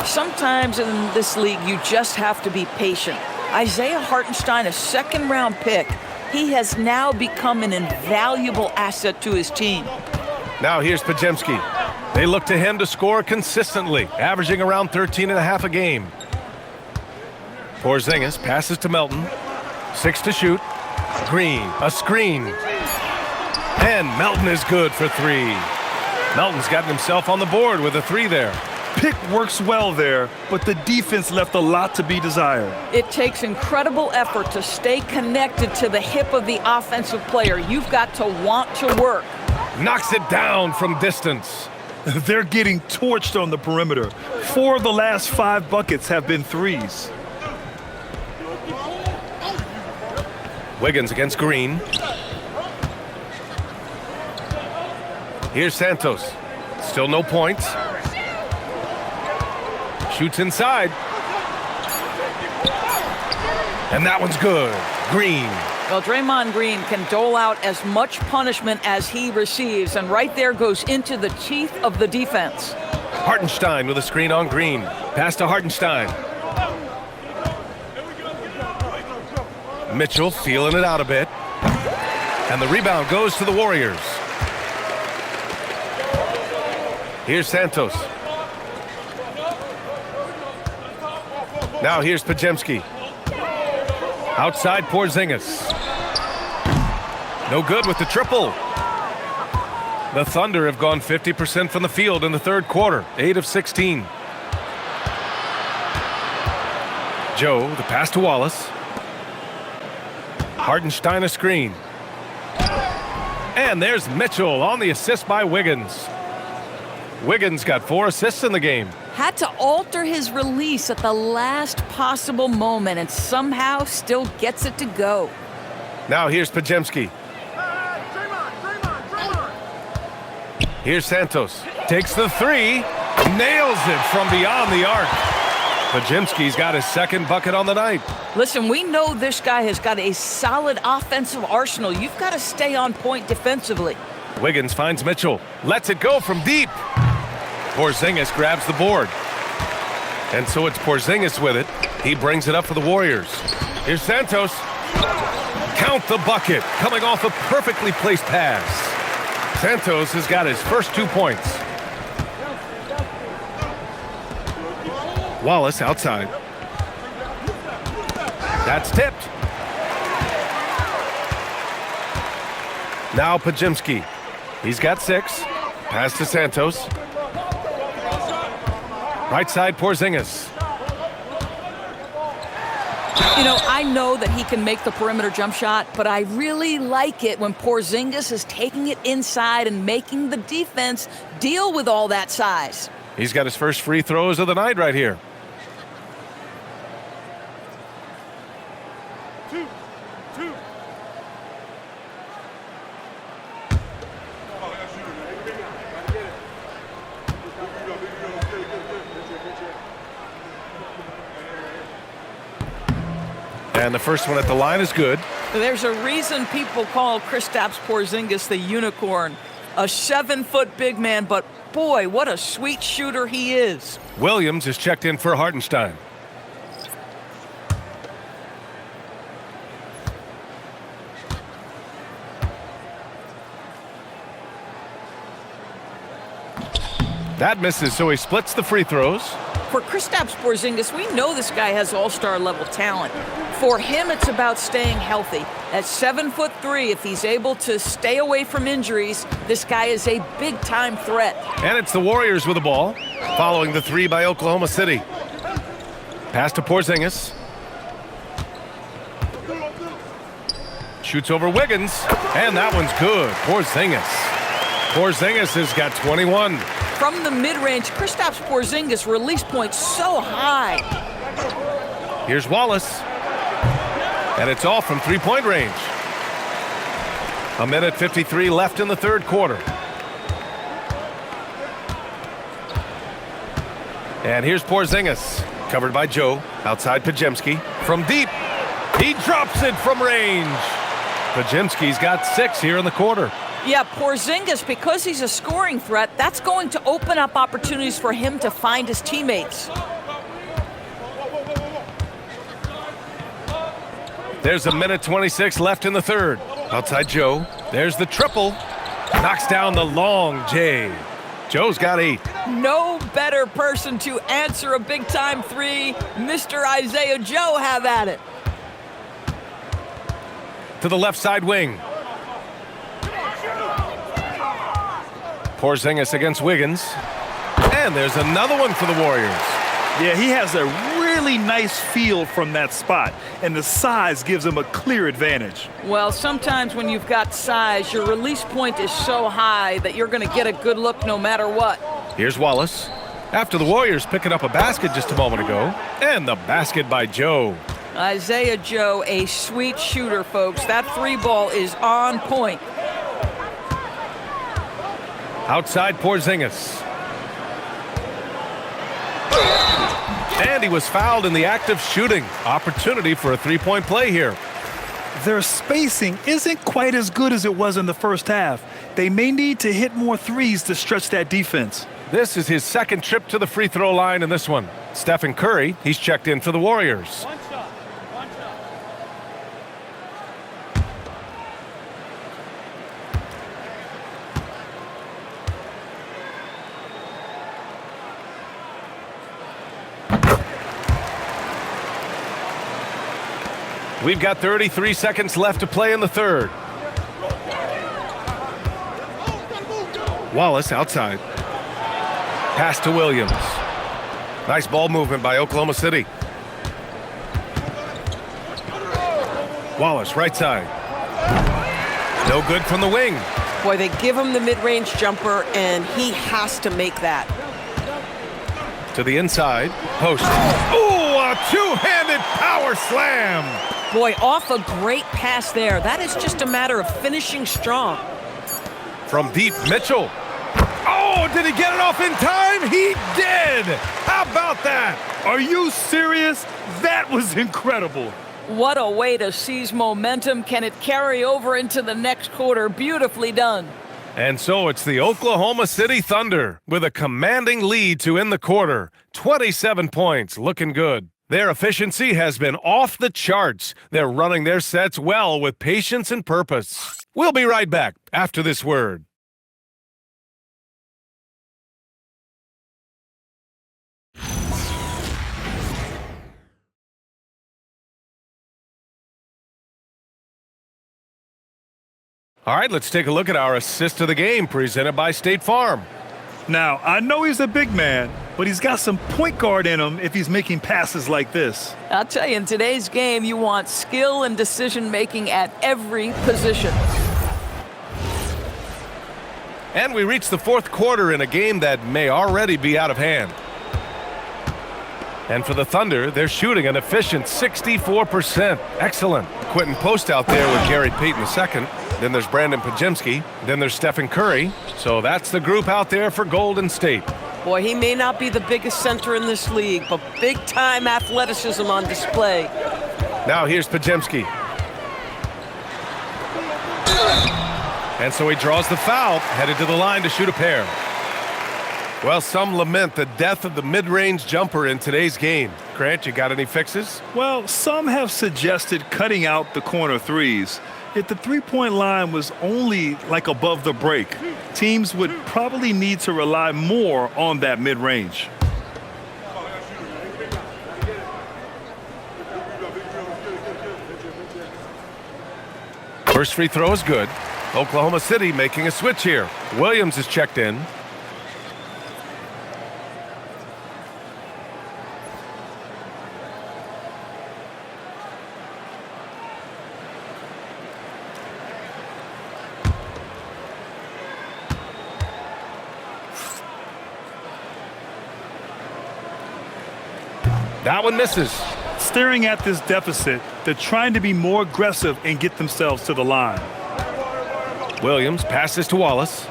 Sometimes in this league, you just have to be patient. Isaiah Hartenstein, a second-round pick, he has now become an invaluable asset to his team. Now here's Podziemski. They look to him to score consistently, averaging around 13.5 a game. Porzingis passes to Melton. 6 to shoot. Green, a screen. And Melton is good for 3. Melton's gotten himself on the board with a 3 there. Pick works well there, but the defense left a lot to be desired. It takes incredible effort to stay connected to the hip of the offensive player. You've got to want to work. Knocks it down from distance. They're getting torched on the perimeter. 4 of the last 5 buckets have been threes. Wiggins against Green. Here's Santos. Still no points. Shoots inside. And that one's good. Green. Well, Draymond Green can dole out as much punishment as he receives, and right there goes into the teeth of the defense. Hartenstein with a screen on Green. Pass to Hartenstein. Mitchell feeling it out a bit. And the rebound goes to the Warriors. Here's Santos. Now here's Podziemski. Outside Porzingis. No good with the triple. The Thunder have gone 50% from the field in the third quarter. 8 of 16. Joe, the pass to Wallace. Hartenstein a screen. And there's Mitchell on the assist by Wiggins. Wiggins got 4 assists in the game. Had to alter his release at the last possible moment and somehow still gets it to go. Now here's Podziemski. Here's Santos. Takes the 3. Nails it from beyond the arc. Podziemski's got his 2nd bucket on the night. Listen, we know this guy has got a solid offensive arsenal. You've got to stay on point defensively. Wiggins finds Mitchell. Lets it go from deep. Porzingis grabs the board. And so it's Porzingis with it. He brings it up for the Warriors. Here's Santos. Count the bucket. Coming off a perfectly placed pass. Santos has got his first 2 points. Wallace outside. That's tipped. Now Podziemski. He's got 6. Pass to Santos. Right side Porzingis. You know, I know that he can make the perimeter jump shot, but I really like it when Porzingis is taking it inside and making the defense deal with all that size. He's got his first free throws of the night right here. And the first one at the line is good. There's a reason people call Kristaps Porzingis the unicorn. A 7-foot big man, but boy, what a sweet shooter he is. Williams is checked in for Hartenstein. That misses, so he splits the free throws. For Kristaps Porzingis, we know this guy has all-star level talent. For him, it's about staying healthy. At 7'3", if he's able to stay away from injuries, this guy is a big-time threat. And it's the Warriors with the ball, following the three by Oklahoma City. Pass to Porzingis. Shoots over Wiggins, and that one's good. Porzingis has got 21. From the mid-range, Kristaps Porzingis release points so high. Here's Wallace. And it's off from three-point range. 1:53 left in the third quarter. And here's Porzingis, covered by Joe, outside Pajemski. From deep, he drops it from range. Pajemski's got 6 here in the quarter. Yeah, Porzingis, because he's a scoring threat, that's going to open up opportunities for him to find his teammates. There's 1:26 left in the third. Outside Joe. There's the triple. Knocks down the long J. Joe's got 8. No better person to answer a big-time three. Mr. Isaiah Joe, have at it. To the left side wing. Porzingis against Wiggins. And there's another one for the Warriors. Yeah, he has a really nice feel from that spot, and the size gives him a clear advantage. Well, sometimes when you've got size, your release point is so high that you're going to get a good look no matter what. Here's Wallace. After the Warriors picking up a basket just a moment ago. And the basket by Joe. Isaiah Joe, a sweet shooter, folks. That three ball is on point. Outside Porzingis. And he was fouled in the act of shooting. Opportunity for a three-point play here. Their spacing isn't quite as good as it was in the first half. They may need to hit more threes to stretch that defense. This is his second trip to the free throw line in this one. Stephen Curry, he's checked in for the Warriors. We've got 33 seconds left to play in the third. Wallace outside. Pass to Williams. Nice ball movement by Oklahoma City. Wallace right side. No good from the wing. Boy, they give him the mid-range jumper, and he has to make that. To the inside. Post. Ooh, a two-handed power slam. Boy, off a great pass there. That is just a matter of finishing strong. From deep, Mitchell. Oh, did he get it off in time? He did. How about that? Are you serious? That was incredible. What a way to seize momentum. Can it carry over into the next quarter? Beautifully done. And so it's the Oklahoma City Thunder with a commanding lead to end the quarter. 27 points, looking good. Their efficiency has been off the charts. They're running their sets well with patience and purpose. We'll be right back after this word. All right, let's take a look at our assist of the game presented by State Farm. Now, I know he's a big man, but he's got some point guard in him if he's making passes like this. I'll tell you, in today's game, you want skill and decision-making at every position. And we reach the fourth quarter in a game that may already be out of hand. And for the Thunder, they're shooting an efficient 64%. Excellent. Quentin Post out there with Gary Payton II. Then there's Brandon Pajemski. Then there's Stephen Curry. So that's the group out there for Golden State. Boy, he may not be the biggest center in this league, but big-time athleticism on display. Now here's Pajemski. And so he draws the foul, headed to the line to shoot a pair. Well, some lament the death of the mid-range jumper in today's game. Grant, you got any fixes? Well, some have suggested cutting out the corner threes. If the three-point line was only like above the break, teams would probably need to rely more on that mid-range. First free throw is good. Oklahoma City making a switch here. Williams is checked in. That one misses. Staring at this deficit, they're trying to be more aggressive and get themselves to the line. Williams passes to Wallace.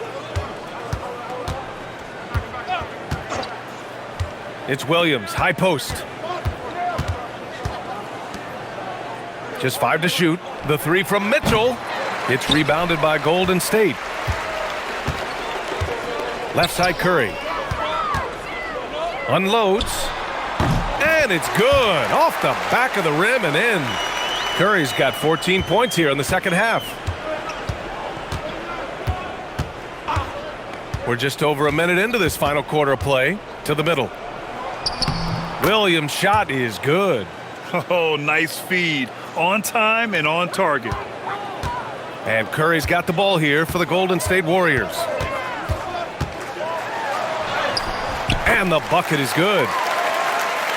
It's Williams, high post. Just 5 to shoot. The three from Mitchell. It's rebounded by Golden State. Left side Curry. Unloads. And it's good. Off the back of the rim and in. Curry's got 14 points here in the second half. We're just over a minute into this final quarter of play. To the middle. Williams' shot is good. Oh, nice feed. On time and on target. And Curry's got the ball here for the Golden State Warriors. And the bucket is good.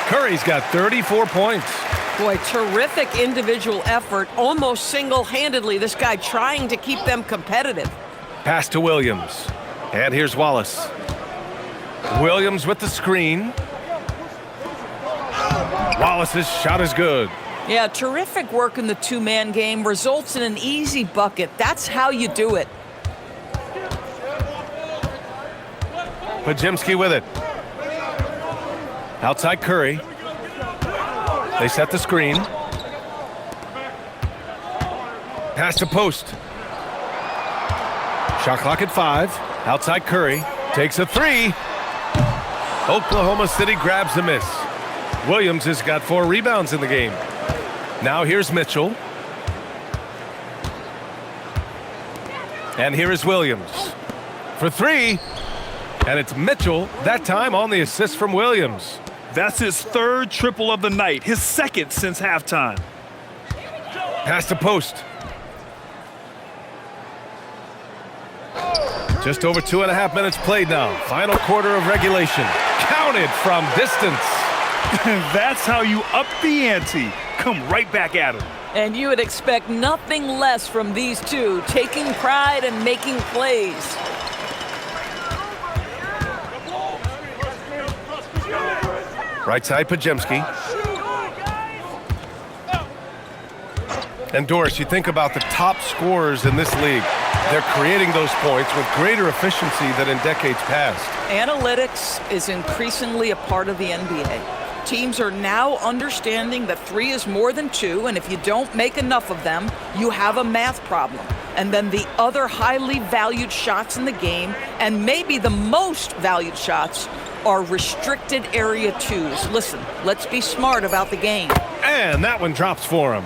Curry's got 34 points. Boy, terrific individual effort, almost single-handedly. This guy trying to keep them competitive. Pass to Williams. And here's Wallace. Williams with the screen. Wallace's shot is good. Yeah, terrific work in the two-man game results in an easy bucket. That's how you do it. Pajemski with it. Outside Curry. They set the screen. Pass to Post. Shot clock at 5. Outside Curry. Takes a 3. Oklahoma City grabs the miss. Williams has got 4 rebounds in the game. Now here's Mitchell. And here is Williams. For 3. And it's Mitchell, that time on the assist from Williams. That's his third triple of the night, his second since halftime. Pass to Post. Just over 2.5 minutes played now. Final quarter of regulation. Counted from distance. That's how you up the ante. Come right back at him. And you would expect nothing less from these two, taking pride and making plays. Right side, Pajemski. And Doris, you think about the top scorers in this league. They're creating those points with greater efficiency than in decades past. Analytics is increasingly a part of the NBA. Teams are now understanding that 3 is more than 2, and if you don't make enough of them, you have a math problem. And then the other highly valued shots in the game, and maybe the most valued shots, are restricted area 2s. Listen, let's be smart about the game. And that one drops for him.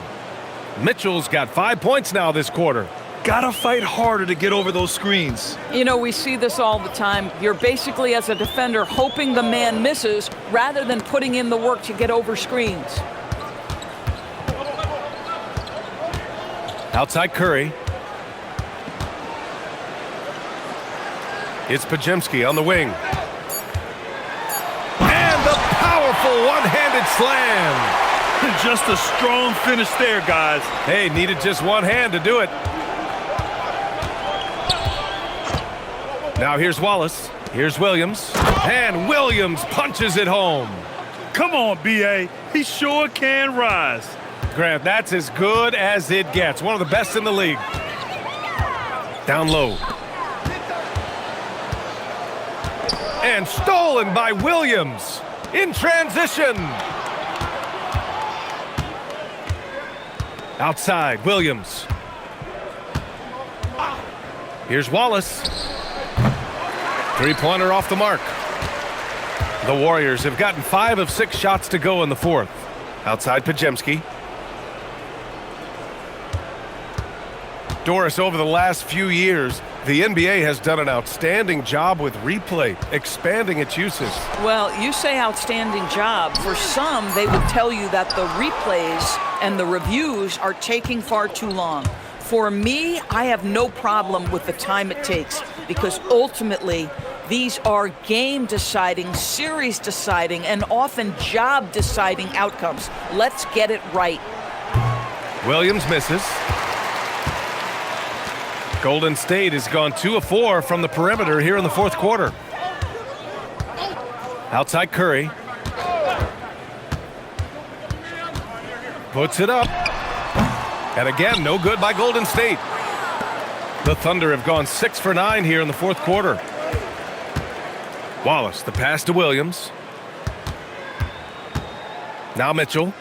Mitchell's got 5 points now this quarter. Gotta fight harder to get over those screens. You know, we see this all the time. You're basically, as a defender, hoping the man misses rather than putting in the work to get over screens. Outside Curry. It's Pajemski on the wing. And the powerful one-handed slam. Just a strong finish there, guys. Hey, needed just one hand to do it. Now here's Wallace. Here's Williams. And Williams punches it home. Come on, B.A. He sure can rise. Grant, that's as good as it gets. One of the best in the league. Down low. And stolen by Williams. In transition. Outside, Williams. Here's Wallace. Three-pointer off the mark. The Warriors have gotten 5 of 6 shots to go in the fourth. Outside Pajemski. Doris, over the last few years, the NBA has done an outstanding job with replay, expanding its uses. Well, you say outstanding job. For some, they would tell you that the replays and the reviews are taking far too long. For me, I have no problem with the time it takes because ultimately these are game-deciding, series-deciding, and often job-deciding outcomes. Let's get it right. Williams misses. Golden State has gone 2 of 4 from the perimeter here in the fourth quarter. Outside Curry. Puts it up. And again, no good by Golden State. The Thunder have gone 6 for 9 here in the fourth quarter. Wallace, the pass to Williams. Now Mitchell.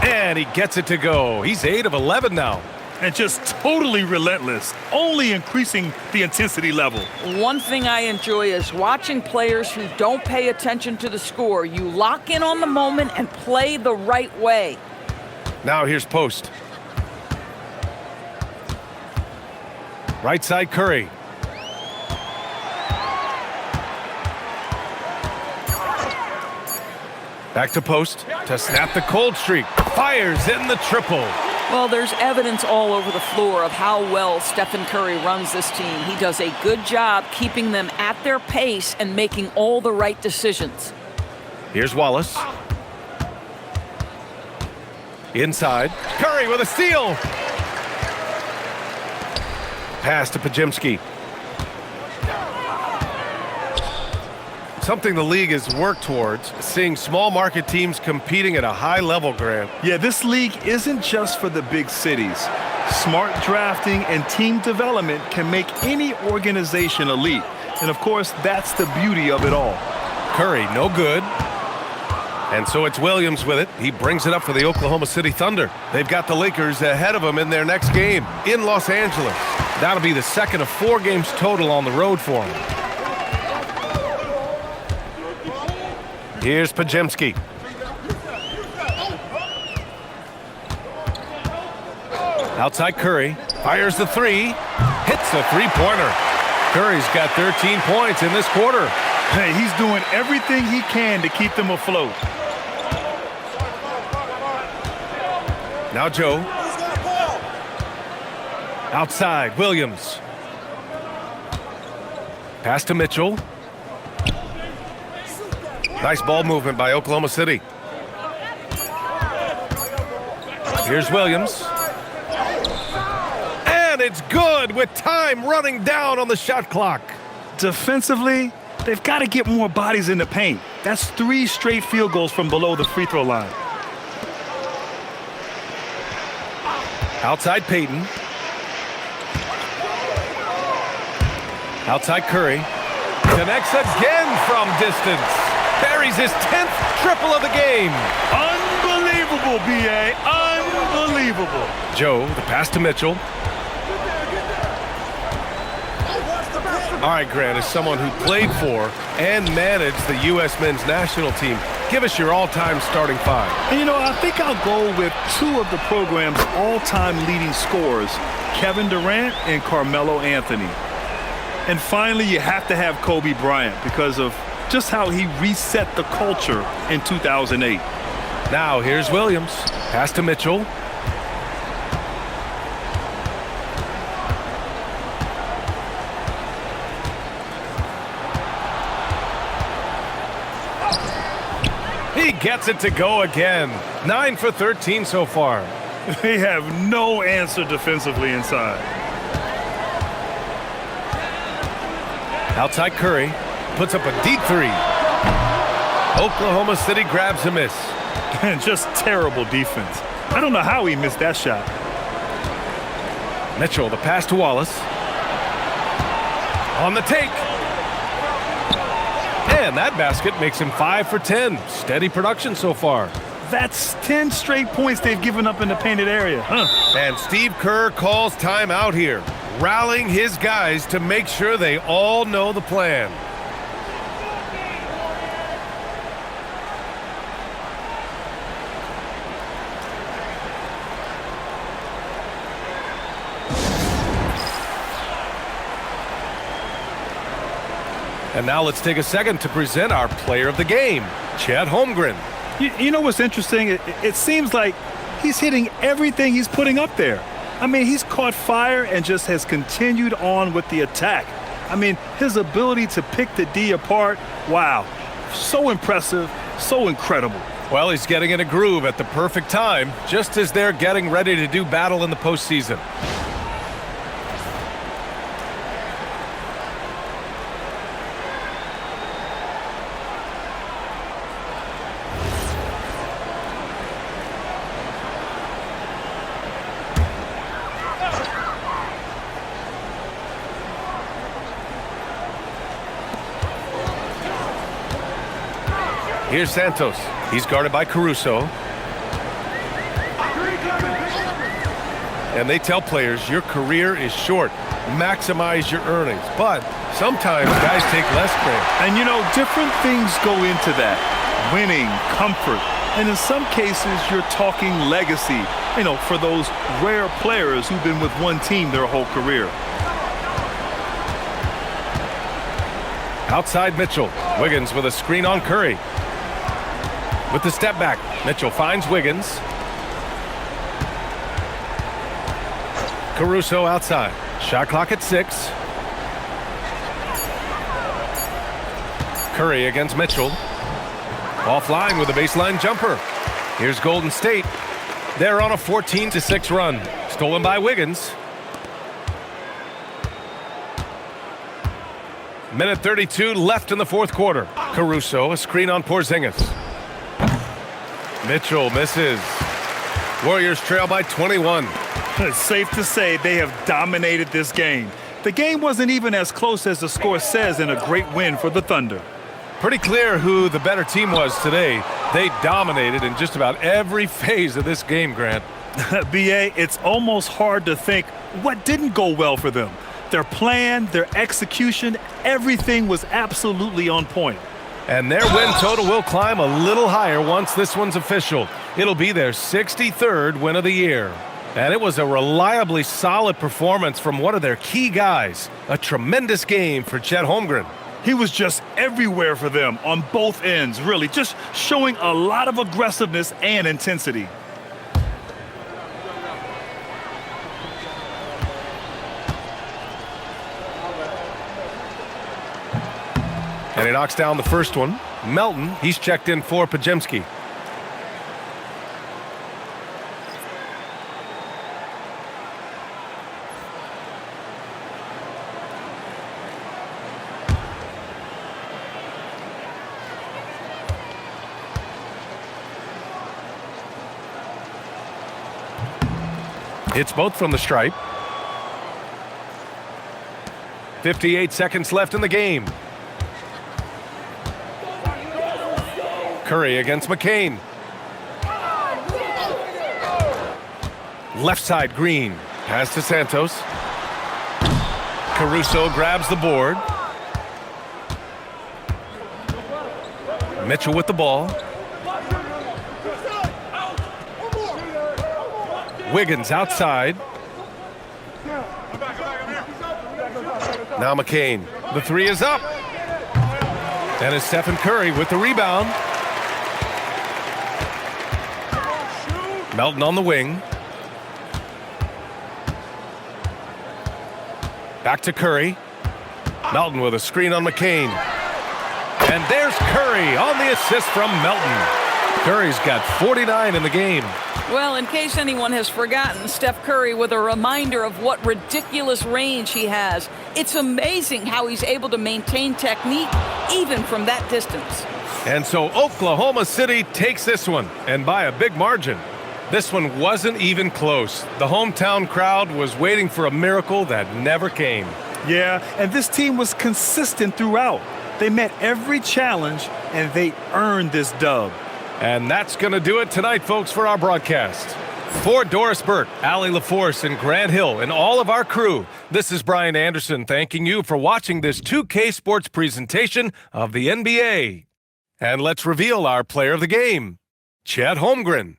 And he gets it to go. He's 8 of 11 now. And just totally relentless, only increasing the intensity level. One thing I enjoy is watching players who don't pay attention to the score. You lock in on the moment and play the right way. Now here's Post. Right side Curry. Back to Post to snap the cold streak. Fires in the triple. Well, there's evidence all over the floor of how well Stephen Curry runs this team. He does a good job keeping them at their pace and making all the right decisions. Here's Wallace. Inside. Curry with a steal. Pass to Pajemski. Something the league has worked towards, seeing small market teams competing at a high level, Grant. Yeah, this league isn't just for the big cities. Smart drafting and team development can make any organization elite. And of course, that's the beauty of it all. Curry, no good. And so it's Williams with it. He brings it up for the Oklahoma City Thunder. They've got the Lakers ahead of them in their next game in Los Angeles. That'll be the second of 4 games total on the road for them. Here's Pajemski. Outside Curry. Fires the 3. Hits a 3-pointer. Curry's got 13 points in this quarter. Hey, he's doing everything he can to keep them afloat. Now Joe. Outside, Williams. Pass to Mitchell. Nice ball movement by Oklahoma City. Here's Williams. And it's good with time running down on the shot clock. Defensively, they've got to get more bodies in the paint. That's 3 straight field goals from below the free throw line. Outside Payton. Outside Curry. Connects again from distance. Buries his 10th triple of the game. Unbelievable, B.A. Unbelievable. Joe, the pass to Mitchell. All right, Grant, as someone who played for and managed the U.S. men's national team, give us your all-time starting 5. And, you know, I think I'll go with 2 of the program's all-time leading scorers, Kevin Durant and Carmelo Anthony. And finally, you have to have Kobe Bryant because of just how he reset the culture in 2008. Now here's Williams. Pass to Mitchell. He gets it to go again. 9 for 13 so far. They have no answer defensively inside. Outside Curry puts up a deep three. Oklahoma City grabs a miss. And just terrible defense. I don't know how he missed that shot. Mitchell, the pass to Wallace. On the take. And that basket makes him 5 for 10. Steady production so far. That's 10 straight points they've given up in the painted area. And Steve Kerr calls timeout here, rallying his guys to make sure they all know the plan. And now let's take a second to present our player of the game, Chet Holmgren. You know what's interesting? It seems like he's hitting everything he's putting up there. I mean, he's caught fire and just has continued on with the attack. I mean, his ability to pick the D apart, wow, so impressive, so incredible. Well, he's getting in a groove at the perfect time, just as they're getting ready to do battle in the postseason. Here's Santos. He's guarded by Caruso. And they tell players, your career is short. Maximize your earnings. But sometimes guys take less credit. And, you know, different things go into that. Winning, comfort, and in some cases, you're talking legacy, you know, for those rare players who've been with one team their whole career. Outside Mitchell. Wiggins with a screen on Curry. With the step back, Mitchell finds Wiggins. Caruso outside. Shot clock at 6. Curry against Mitchell. Offline with a baseline jumper. Here's Golden State. They're on a 14-6 run. Stolen by Wiggins. Minute 32 left in the fourth quarter. Caruso, a screen on Porzingis. Mitchell misses. Warriors trail by 21. It's safe to say they have dominated this game. The game wasn't even as close as the score says in a great win for the Thunder. Pretty clear who the better team was today. They dominated in just about every phase of this game, Grant. B.A., it's almost hard to think what didn't go well for them. Their plan, their execution, everything was absolutely on point. And their win total will climb a little higher once this one's official. It'll be their 63rd win of the year. And it was a reliably solid performance from one of their key guys. A tremendous game for Chet Holmgren. He was just everywhere for them on both ends, really, just showing a lot of aggressiveness and intensity. And he knocks down the first one. Melton, he's checked in for Pajemski. Hits both from the stripe. 58 seconds left in the game. Curry against McCain. Left side, Green. Pass to Santos. Caruso grabs the board. Mitchell with the ball. Wiggins outside. Now McCain. The three is up. And it's Stephen Curry with the rebound. Melton on the wing. Back to Curry. Melton with a screen on McCain. And there's Curry on the assist from Melton. Curry's got 49 in the game. Well, in case anyone has forgotten, Steph Curry with a reminder of what ridiculous range he has. It's amazing how he's able to maintain technique even from that distance. And so Oklahoma City takes this one, and by a big margin. This one wasn't even close. The hometown crowd was waiting for a miracle that never came. Yeah, and this team was consistent throughout. They met every challenge, and they earned this dub. And that's going to do it tonight, folks, for our broadcast. For Doris Burke, Allie LaForce, and Grant Hill, and all of our crew, this is Brian Anderson thanking you for watching this 2K Sports presentation of the NBA. And let's reveal our player of the game, Chet Holmgren.